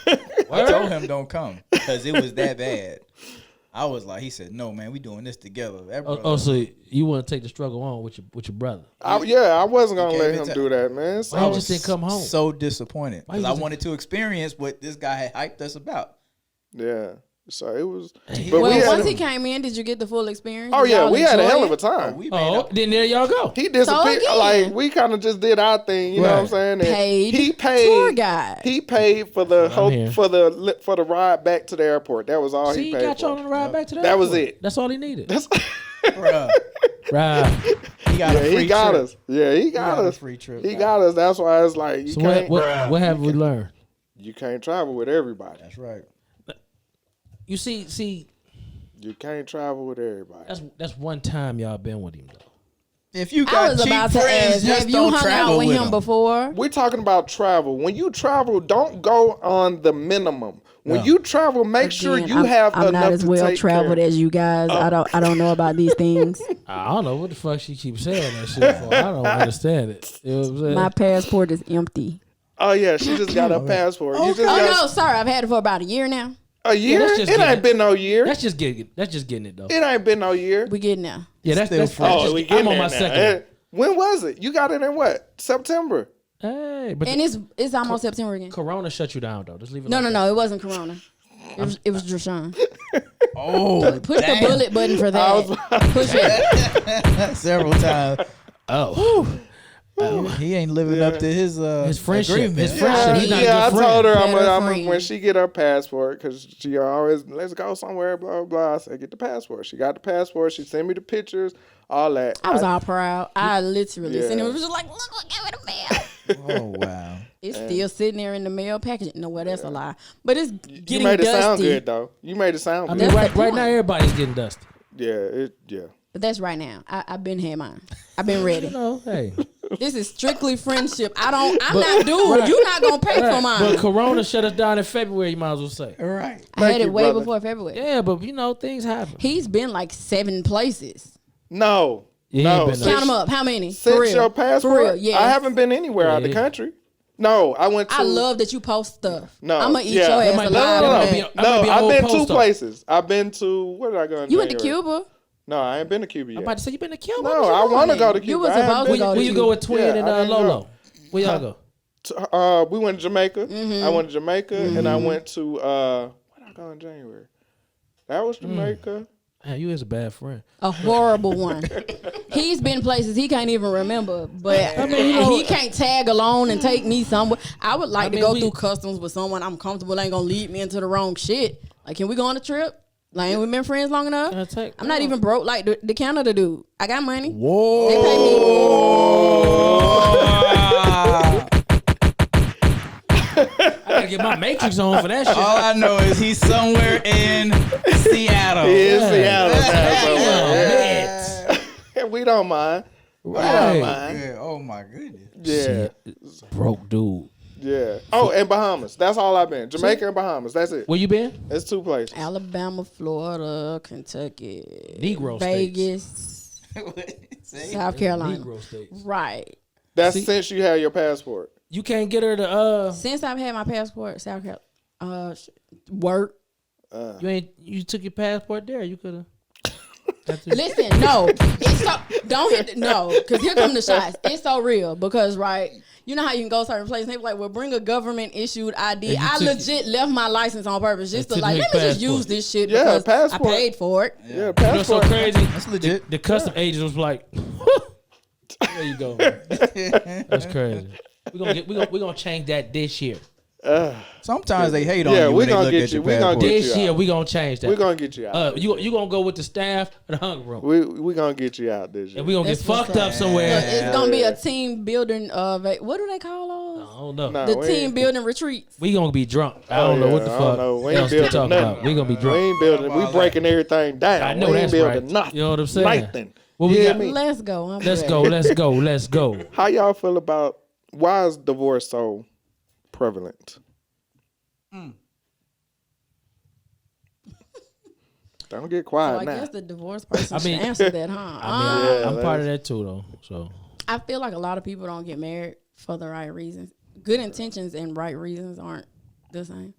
I told him don't come because it was that bad. I was like, he said, no, man, we doing this together. So you want to take the struggle on with your brother? I wasn't going to let him do that, man. So I just didn't come home. So disappointed because I wanted to experience what this guy had hyped us about. Yeah. So it was. But once he came in, did you get the full experience? Oh yeah, we had a hell of a time. Then there y'all go. He disappeared. Like we kind of just did our thing, you know what I'm saying? And he paid tour guide. He paid for the for the ride back to the airport. That was all he paid. He got y'all on the ride back to the airport. That was it. That's all he needed. Right. He got a free trip. Us. Yeah, he got us. A free trip. He got us. That's why it's like you can't. What have we learned? You can't travel with everybody. That's right. You see, you can't travel with everybody. That's one time y'all been with him though. If you got cheap friends, just don't travel with him before. We're talking about travel. When you travel, don't go on the minimum. When you travel, make sure you have enough to take care. I'm not as well traveled as you guys. I don't know about these things. I don't know what the fuck she keeps saying that shit for. I don't understand it. You know what I'm saying? My passport is empty. Oh yeah, she just got a passport. No, sorry, I've had it for about a year now. A year? It ain't been no year. That's just getting it though. It ain't been no year. We getting there. Yeah, that's we getting I'm on my second. When was it? You got it in what? September. Hey, but it's almost September again. Corona shut you down though. Just leave it. No, it wasn't Corona. It was Drashawn. Push dang. the bullet button for that. Push it several times. Oh, he ain't living up to his friendship. Agreement. His friendship. I told her I'm when she get her passport, because she always, let's go somewhere, blah, blah, blah. I said, get the passport. She got the passport. She sent me the pictures, all that. I was all proud. I literally sent it. It was just like, look what came in the mail. Oh, wow. It's still sitting there in the mail package. No, well, that's a lie. But it's getting dusty. You made it sound good, though. You made it sound good. I mean, right now, everybody's getting dusty. Yeah. But that's right now. I've been had mine. I've been ready. Hey. This is strictly friendship. I'm not doing. You're not gonna pay for mine. But Corona shut us down in February. You might as well say. All right. I had it way before February. Yeah, but things happen. He's been like 7 places. No. Yeah, Count them up. How many? Since your passport? For real, yeah. I haven't been anywhere out of the country. No, I went to. I love that you post stuff. No, I'm gonna eat yeah. your That ass might be- alive. that might for be- that. I might be a I've whole been post two up. places. I've been to where did I go? In You went to January? Cuba? No, I ain't been to Cuba yet. I'm about to say you been to Cuba. No, I want to go to Cuba. You was I ain't supposed to been go Where to you Cuba. go with Twin Yeah, and I didn't Lolo? go. Where y'all go? We went to Jamaica. Mm-hmm. I went to Jamaica, and I went to where did I go in January? That was Jamaica. Man, you is a bad friend. A horrible one. He's been places he can't even remember, but he can't tag along and take me somewhere. I would like to go through customs with someone I'm comfortable ain't gonna lead me into the wrong shit. Like, can we go on a trip? Like, ain't we been friends long enough? I'm not even broke like the Canada dude. I got money. Whoa. They pay I gotta get my Matrix on for that shit. All I know is he's somewhere in Seattle. He is Seattle now, Yeah. so we don't mind. We Right. don't mind. Yeah, oh my goodness. Yeah, Broke dude. yeah. Oh, and Bahamas. That's all I've been. Jamaica and Bahamas. That's it. Where you been? It's 2 places. Alabama, Florida, Kentucky, Negro Vegas, South Carolina. Negro states. Right. That's since you had your passport. You can't get her to Since I've had my passport, South Carolina, work. you took your passport there. You could have. Listen, no, it's so, don't hit no, because here come the shots. It's so real because you know how you can go certain places and they be like, well, bring a government issued ID. I legit left my license on purpose just to let me just use this shit because passport. I paid for it. Yeah, You know, so passport. crazy. That's legit. The custom agent was like, there you go. That's crazy. We gonna change that this year. Sometimes they hate on Yeah, you we when they gonna look get at you. your We gonna passport. get This you year out. we gonna change that. We're gonna get you out. You gonna go with the staff or the hunger room, We gonna get you out this year. and we gonna That's get what's fucked up somewhere. Look, it's gonna be a team building. What do they call those? I don't know. Nah, The we team ain't- building retreats. We gonna be drunk. I don't know what the I don't fuck know. We ain't else to building talk nothing. about. We gonna be We drunk. ain't building. We breaking everything down. I know we ain't that's building right. nothing. You know what I'm saying? Nothing. What we You hear got? me? Let's go. Let's go. Let's go. Let's go. How y'all feel about why is divorce so prevalent? Don't get So quiet I now. guess the divorced person I mean- should answer that, huh? I mean, I'm part of that too, though. So I feel like a lot of people don't get married for the right reasons. Good intentions and right reasons aren't the same.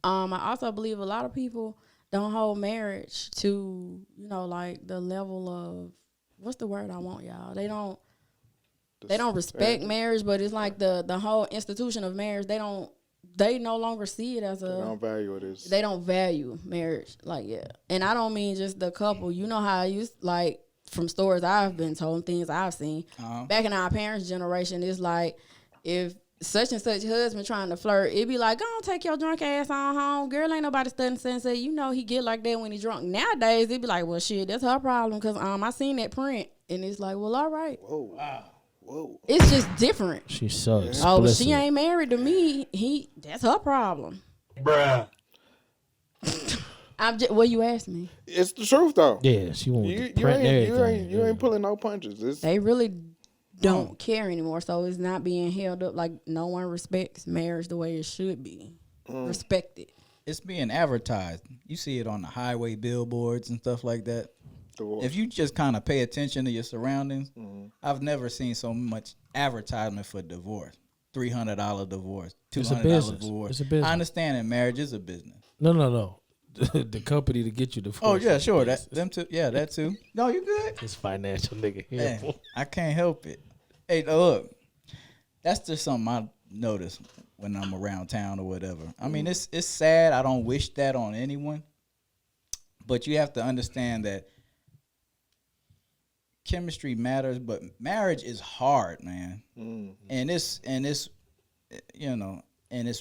I also believe a lot of people don't hold marriage to, like the level of, what's the word I want, y'all? They don't respect marriage, but it's like the whole institution of marriage, they no longer see it as They don't value it as. they don't value marriage. Like, yeah. And I don't mean just the couple. You know how I used, like, from stories I've been told, things I've seen. Back in our parents' generation, it's like, if such and such husband trying to flirt, it'd be like, go on, take your drunk ass on home. Girl, ain't nobody studying and say, he get like that when he drunk. Nowadays, it'd be like, well, shit, that's her problem because I seen that print. And it's like, well, all right. Whoa. Wow. Whoa. It's just different. she sucks. Oh, but she ain't married to me. That's her problem. Bruh. What you asked me? It's the truth though. Yeah, she won't You print ain't everything. pulling no punches. They really don't care anymore, so it's not being held up. Like, no one respects marriage the way it should be respected. It's being advertised. You see it on the highway billboards and stuff like that. Divorce. If you just kind of pay attention to your surroundings, I've never seen so much advertisement for divorce. $300 divorce, It's a $200 business. divorce. It's a business. I understand that marriage is a business. No. The company to get you the. Oh yeah, sure. Them too. Yeah, that too. No, you good? This financial nigga here. Man, I can't help it. Hey, look, that's just something I notice when I'm around town or whatever. I mean, it's sad. I don't wish that on anyone, but you have to understand that chemistry matters, but marriage is hard, man. And it's and it's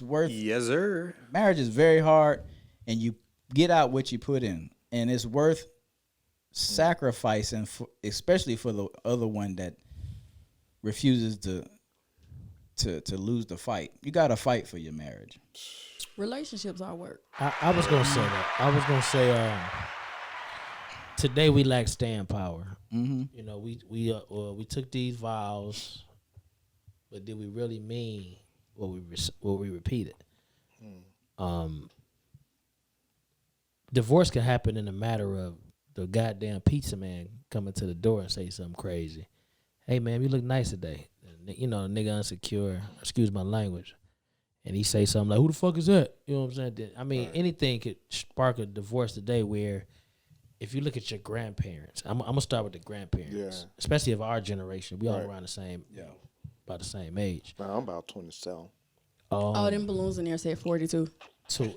worth. Yes, sir. Marriage is very hard, and you get out what you put in, and it's worth sacrificing, especially for the other one that refuses to lose the fight. You got to fight for your marriage. Relationships are work. I was gonna say that. I was gonna say today we lack staying power. Mm-hmm. We took these vows, but did we really mean what we repeated? Divorce can happen in a matter of the goddamn pizza man coming to the door and say something crazy. Hey man, you look nice today. And you know, nigga insecure. Excuse my language. And he say something like, "Who the fuck is that?" You know what I'm saying? I mean, anything could spark a divorce today. Where if you look at your grandparents, I'm gonna start with the grandparents, especially of our generation. We all around the same, about the same age. Man, I'm about 27. Oh, them balloons in there said 42. So, you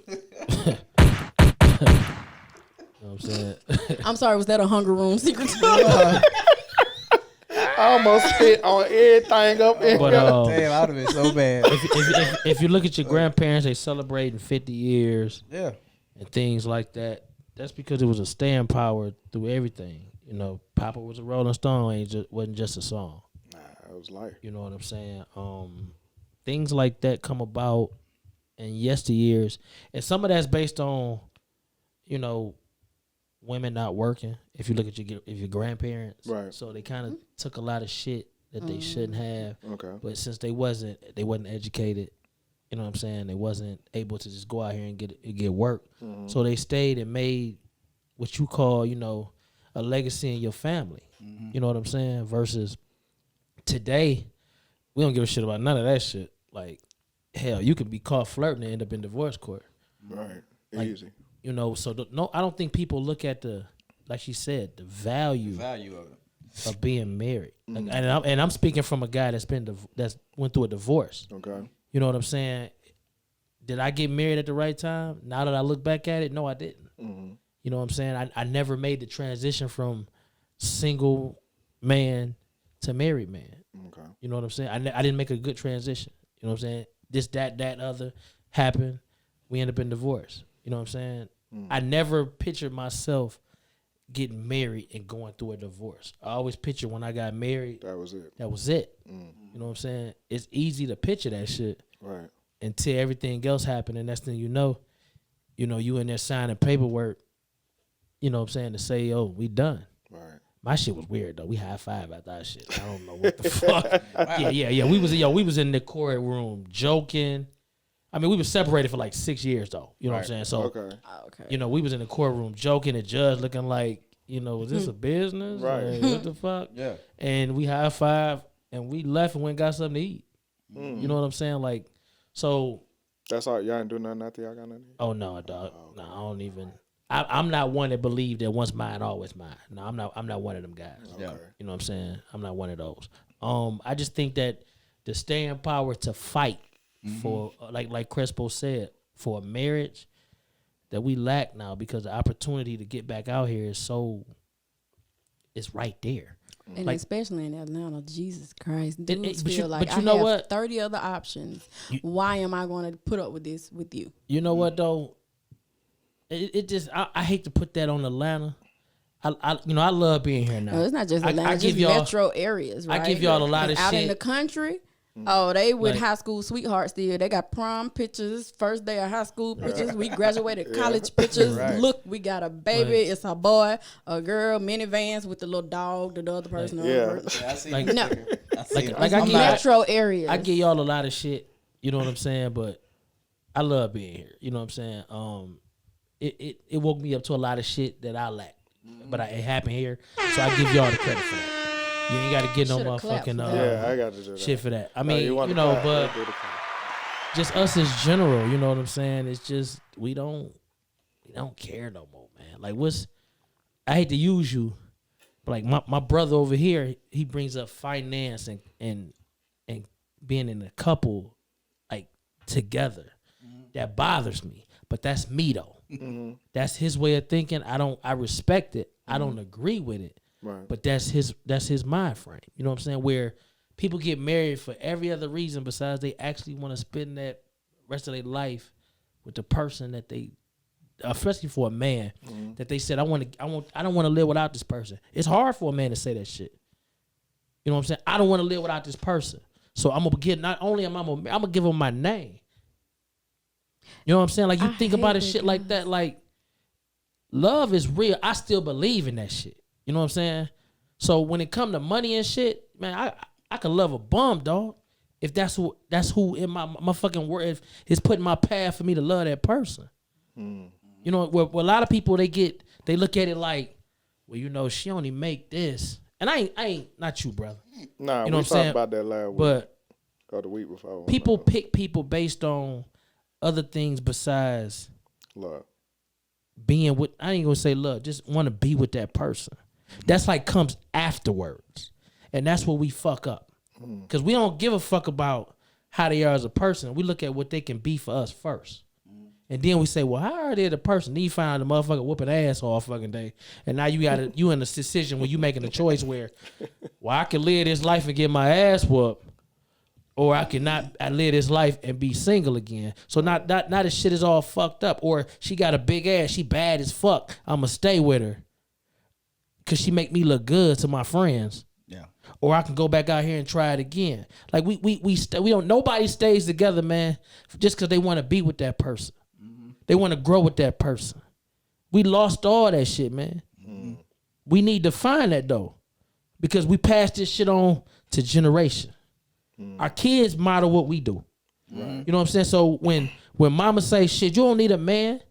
know what I'm saying? I'm sorry, was that a Hunger Room secret? I almost hit on everything up in But here. Damn, I would have been so bad. if you look at your grandparents, they celebrating 50 years, Yeah. and things like that. That's because it was a staying power through everything. You know, Papa was a Rolling Stone, wasn't just a song. Nah, it was life. You know what I'm saying? Things like that come about in yesteryears, and some of that's based on, you know, women not working. If you look at your grandparents, Right. So they kind of took a lot of shit that they shouldn't have. Okay. But since they wasn't educated, you know what I'm saying, they wasn't able to just go out here and get work. Mm-hmm. So they stayed and made what you call, you know, a legacy in your family. Mm-hmm. You know what I'm saying? Versus today, we don't give a shit about none of that shit. Like, hell, you could be caught flirting and end up in divorce court. Right. Like, Easy. You know, so no, I don't think people look at like she said, the value Value of it. of being married. Mm-hmm. Like, and I'm speaking from a guy that's went through a divorce. Okay. You know what I'm saying? Did I get married at the right time? Now that I look back at it, no, I didn't. Mm-hmm. You know what I'm saying? I never made the transition from single man to married man. Okay. You know what I'm saying? I didn't make a good transition. You know what I'm saying? This, that, other happened. We end up in divorce. You know what I'm saying? I never pictured myself getting married and going through a divorce. I always pictured when I got married, That was it. that was it. Mm. You know what I'm saying? It's easy to picture that shit Right. until everything else happened, and next thing you know, you in there signing paperwork, you know what I'm saying, to say, "Oh, we done." Right. My shit was weird though. We high five after that shit. I don't know what the fuck. Yeah. We was in the courtroom joking. I mean, we were separated for like 6 years though. You know what I'm saying? So, Okay. Okay. you know, we was in the courtroom joking. The judge looking like, you know, is this a business? Right. Like, what the fuck? Yeah. And we high five and we left and went and got something to eat. Mm. You know what I'm saying? Like, so. That's all. Y'all ain't do nothing after y'all got nothing? Oh no, dog. No, I don't even. I'm not one that believe that once mine, always mine. No, I'm not one of them guys. Yeah. You know what I'm saying? I'm not one of those. I just think that the staying power to fight for, like Crespo said, for a marriage that we lack now, because the opportunity to get back out here is right there. And Like- especially in Atlanta, Jesus Christ, But dudes you- feel like but you I know have what? 30 other options. Why am I going to put up with this with you? You know what though? It just I hate to put that on Atlanta. I love being here now. No, it's not just I Atlanta, it's just give y'all- metro areas, right? I give y'all a lot of out shit. in the country. Oh, they with Like- high school sweethearts still. They got prom pictures, first day of high school pictures. We graduated college pictures. Right. Look, we got a baby. Right. It's a boy, a girl, minivans with the little dog, the other person. Yeah. Yeah, I see Like- it. No. I see Like- it. like I I'm get- metro areas. I give y'all a lot of shit. You know what I'm saying? But I love being here. You know what I'm saying? It woke me up to a lot of shit that I lack. But it happened here. So I give y'all the credit for that. You ain't got to get no Should've clapped motherfucking for Yeah, I got to do that. shit for that. I Oh, mean, want you to know, clap, but do the clap. just us as general, you know what I'm saying? It's just we don't care no more, man. Like I hate to use you, but like my brother over here, he brings up finance and being in a couple like together. That bothers me. But that's me though. That's his way of thinking. I respect it. I don't agree with it. Right. But that's his mind frame. You know what I'm saying? Where people get married for every other reason besides they actually want to spend that rest of their life with the person that they, especially for a man, that they said I don't want to live without this person. It's hard for a man to say that shit. You know what I'm saying? I don't want to live without this person. So I'm gonna get, not only am I'm gonna give him my name. You know what I'm saying? Like you I think hate about a that, shit like that, like love is real. I still believe in that shit. You know what I'm saying? So when it come to money and shit, man, I could love a bum, dog. If that's who in my fucking word, if it's putting my path for me to love that person. You know, where a lot of people they look at it like, well, you know, she only make this. and I ain't not you, brother. Nah, You know we what I'm saying? talked about that last week. But Or the week before. people pick people based on other things besides Love. being with. I ain't gonna say love. Just want to be with that person. That's like comes afterwards, and that's what we fuck up. Because we don't give a fuck about how they are as a person. We look at what they can be for us first. And then we say, well, how are they the person? Then you find the motherfucker whooping ass all fucking day. And now you in a decision where you making a choice where, well, I can live this life and get my ass whooped, or I live this life and be single again. So now the shit is all fucked up. Or she got a big ass, she bad as fuck. I'ma stay with her because she make me look good to my friends. Yeah. Or I can go back out here and try it again. Like we don't. Nobody stays together, man, just because they want to be with that person. They want to grow with that person. We lost all that shit, man. We need to find that though, because we passed this shit on to generation. Our kids model what we do. You know what I'm saying? So when mama say shit, you don't need a man.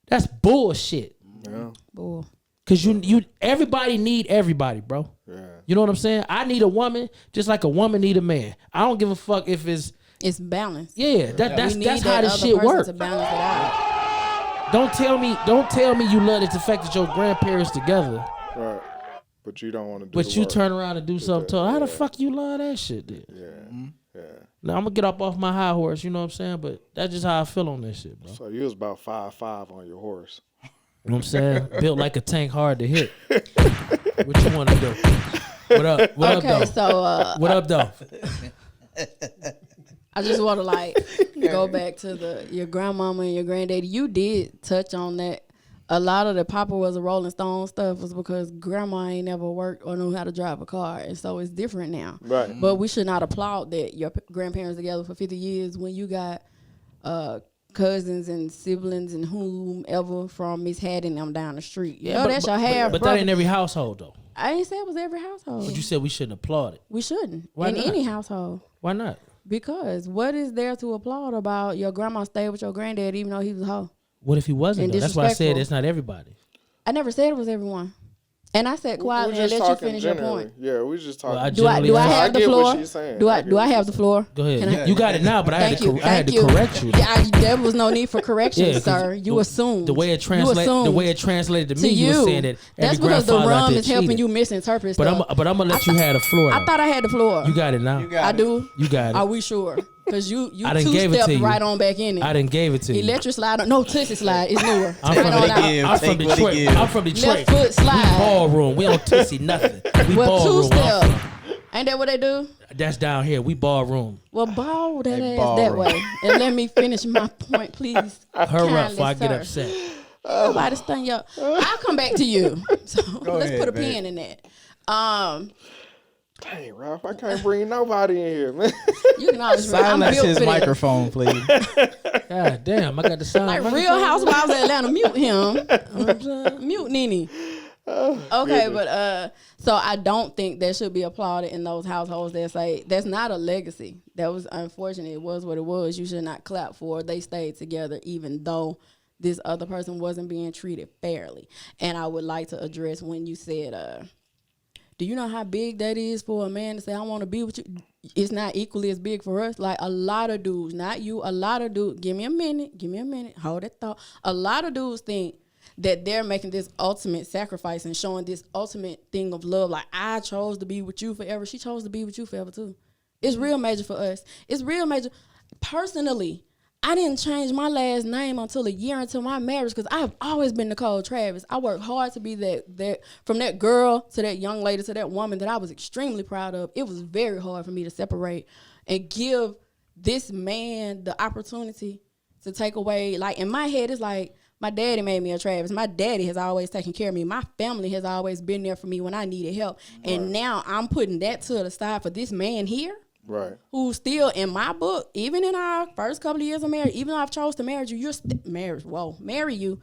That's bullshit. Yeah. Bull. Cause you everybody need everybody, bro. Yeah. You know what I'm saying? I need a woman just like a woman need a man. I don't give a fuck if it's balanced. yeah. That's We need how that this other shit person works. to balance it out. Don't tell me you love the fact that your grandparents together, Right. But you don't want to do but the you work. turn around and do something to her. How the Yeah. fuck you love that shit then? Yeah. Yeah. Now I'm gonna get up off my high horse, you know what I'm saying? But that's just how I feel on this shit, bro. So you was about 5'5" on your horse. You know what I'm saying? Built like a tank, hard to hit. What you want to do? What up? What up, Okay, though? so What up, though? I just want to go back to your grandmama and your granddaddy. You did touch on that. A lot of the Papa was a Rolling Stone stuff was because grandma ain't never worked or knew how to drive a car, and so it's different now. Right. But we should not applaud that your grandparents together for 50 years when you got cousins and siblings and whomever from Miss Hattie and them down the street. Yeah, That's your half but that brother. ain't every household, though. I ain't say it was every household. But you said we shouldn't applaud it. We shouldn't Why in not? any household. Why not? Because what is there to applaud about your grandma stayed with your granddad even though he was a hoe? What if he wasn't, And though? That's why I said disrespectful. it's not everybody. I never said it was everyone. And I said quietly and let you finish your point. Yeah, we just talking. Well, I Do I generally- have I the get what floor? she's saying. Do I I get do what I have she's the floor? Go ahead. Can I- You got it now, but I had to correct you. There was no need for correction, Yeah, 'cause sir. You assumed. The way it translated to me, to you were saying that That's every because the grandfather out rum there is helping cheated. you misinterpret But stuff. I'm gonna let you have the floor. I though. thought I had the floor. You got it now. I do. You got it. Are we sure? Because you I done gave it to two-stepped you. right on back in it. I didn't gave it to you. Electric slide. No, Tootsie slide. It's newer. I'm Right from, on what out. it give. I'm from Take what it Detroit. give. I'm from Detroit. Left foot slide. We ballroom. We don't tussy nothing. We Well, ballroom. two-step. Ain't that what they do? That's down here. We ballroom. Well, ball that They ass that ballroom. way. And let me finish my point, please. Hurry up Kindly, before I get sir. upset. Nobody stun your. I'll come back to you. So let's ahead, put a babe. pin in that. Dang, Ralph, I can't bring nobody in here, man. You can always I'm Silence built his for that. microphone, please. God damn, I got the sound. Like Real Housewives of Atlanta, mute him. Mute Nene. Okay, but so I don't think that should be applauded in those households that say that's not a legacy. That was unfortunate. It was what it was. You should not clap for. They stayed together even though this other person wasn't being treated fairly. And I would like to address when you said, do you know how big that is for a man to say, I want to be with you? It's not equally as big for us. Like a lot of dudes, not you, a lot of dudes, give me a minute, hold that thought. A lot of dudes think that they're making this ultimate sacrifice and showing this ultimate thing of love. Like, I chose to be with you forever. She chose to be with you forever too. It's real major for us. It's real major. Personally, I didn't change my last name until a year into my marriage because I've always been Nicole Travis. I worked hard to be that from that girl to that young lady to that woman that I was extremely proud of. It was very hard for me to separate and give this man the opportunity to take away. Like, in my head, it's like, my daddy made me a Travis. My daddy has always taken care of me. My family has always been there for me when I needed help. Right. And now I'm putting that to the side for this man here. Right. Who still, in my book, even in our first couple of years of marriage, even though I've chose to marry you, marry you,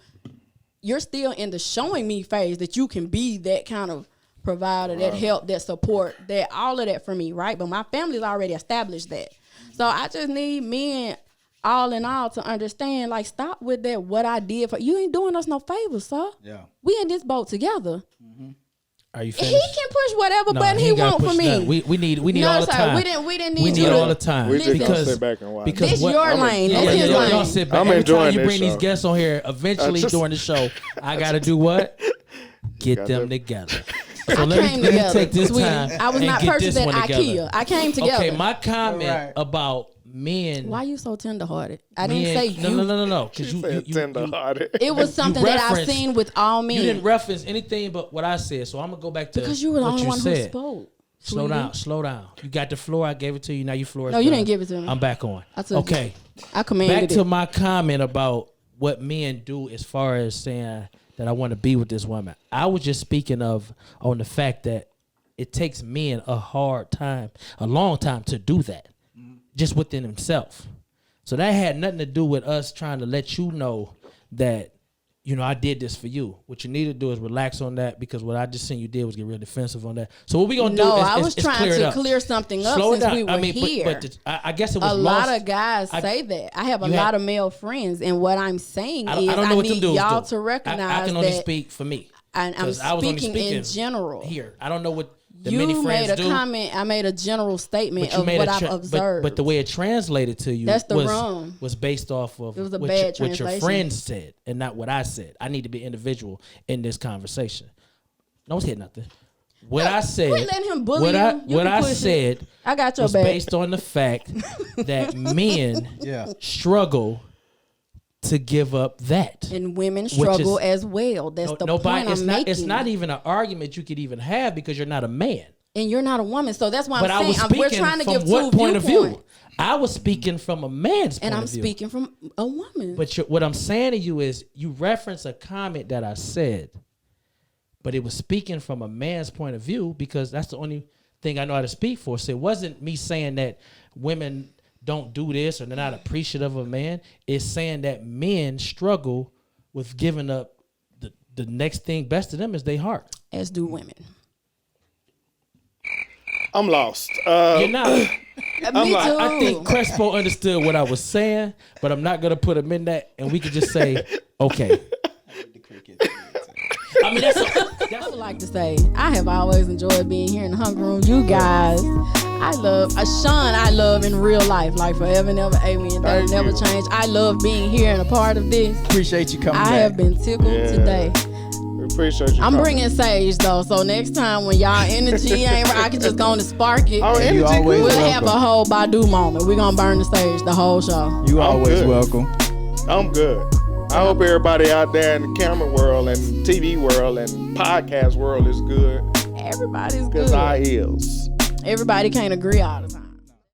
you're still in the showing me phase that you can be that kind of provider, that help, that support, that all of that for me, right? But my family's already established that. So I just need men, all in all, to understand, like, stop with that, what I did for you ain't doing us no favors, sir. Yeah. We in this boat together. Are you He finished? can push whatever No, button he gotta want push for me. nothing. We need No, all the sir, time. we didn't need We you need to- all the time. We just gonna because sit back and watch. because This what, your lane. I'm That's his enjoying y'all lane. sit back. I'm Every enjoying time you this bring these show. guests on here, eventually during the show, I gotta do what? Get them together. So I let came me together, take this sweetie. time. I was and not get purchased this at one together. IKEA. I came together. Okay, my comment Right. about men. Why you so tenderhearted? I didn't say you. No. Because She said tender-hearted. It was something that I've referenced- seen with all men. You didn't reference anything but what I said, so I'm gonna go back to because you were the what only you one said. who spoke. Slow sweetie. down. You got the floor. I gave it to you. Now your floor is No, you done. didn't give it to me. I'm back on. I took Okay. I commanded Back to it. my comment about what men do as far as saying that I want to be with this woman. I was just speaking of on the fact that it takes men a long time to do that, just within himself. So that had nothing to do with us trying to let you know that, you know, I did this for you. What you need to do is relax on that, because what I just seen you did was get real defensive on that. So what we gonna do No, is I was trying clear it to up. clear something up Slow it since down. we were I mean, here. but I guess it was A lost. lot of guys say that. I have a lot of male friends, and what I'm saying is I don't know I what them need dudes y'all do. to recognize I can only that. speak for me. And I'm 'Cause I was only speaking in general. Here, I don't know what the many You friends made a do. comment. I made a general statement But you of made what a I've observed. but the way it translated to you That's the was, wrong. was based off of It was a what, bad what your translation. friends said and not what I said. I need to be individual in this conversation. Don't hit nothing. What I said. Quit letting him bully what you. I, You what can I push it. said I got your was back. based on the fact that men Yeah. struggle to give up that. And women struggle as well. That's the point it's I'm not, making. It's not even an argument you could even have because you're not a man. And you're not a woman, so that's why But I I'm was saying speaking we're trying to from give what two point of view? viewpoints. I was speaking from a man's point And I'm of view. speaking from a woman. But what I'm saying to you is you reference a comment that I said, but it was speaking from a man's point of view because that's the only thing I know how to speak for. So it wasn't me saying that women don't do this or they're not appreciative of a man. It's saying that men struggle with giving up the next thing best to them is their heart. As do women. I'm lost. You're not. Me too. I think Crespo understood what I was saying, but I'm not gonna put him in that, and we could just say, okay. I mean, I would like to say I have always enjoyed being here in the Hunger Room. You guys, I love Sean. I love in real life, like forever and ever. Amen. That will never change. I love being here and a part of this. Appreciate you coming I back. have been tickled today. We appreciate you. I'm coming. bringing Sage though, so next time when y'all energy ain't right, I can just go on and spark it. Oh, Hey, you energy always good. We'll have a whole Badu moment. We're gonna burn the stage the whole show. You I'm always good. welcome. I'm good. I hope everybody out there in the camera world and TV world and podcast world is good. Everybody's Because good. I is. Everybody can't agree all the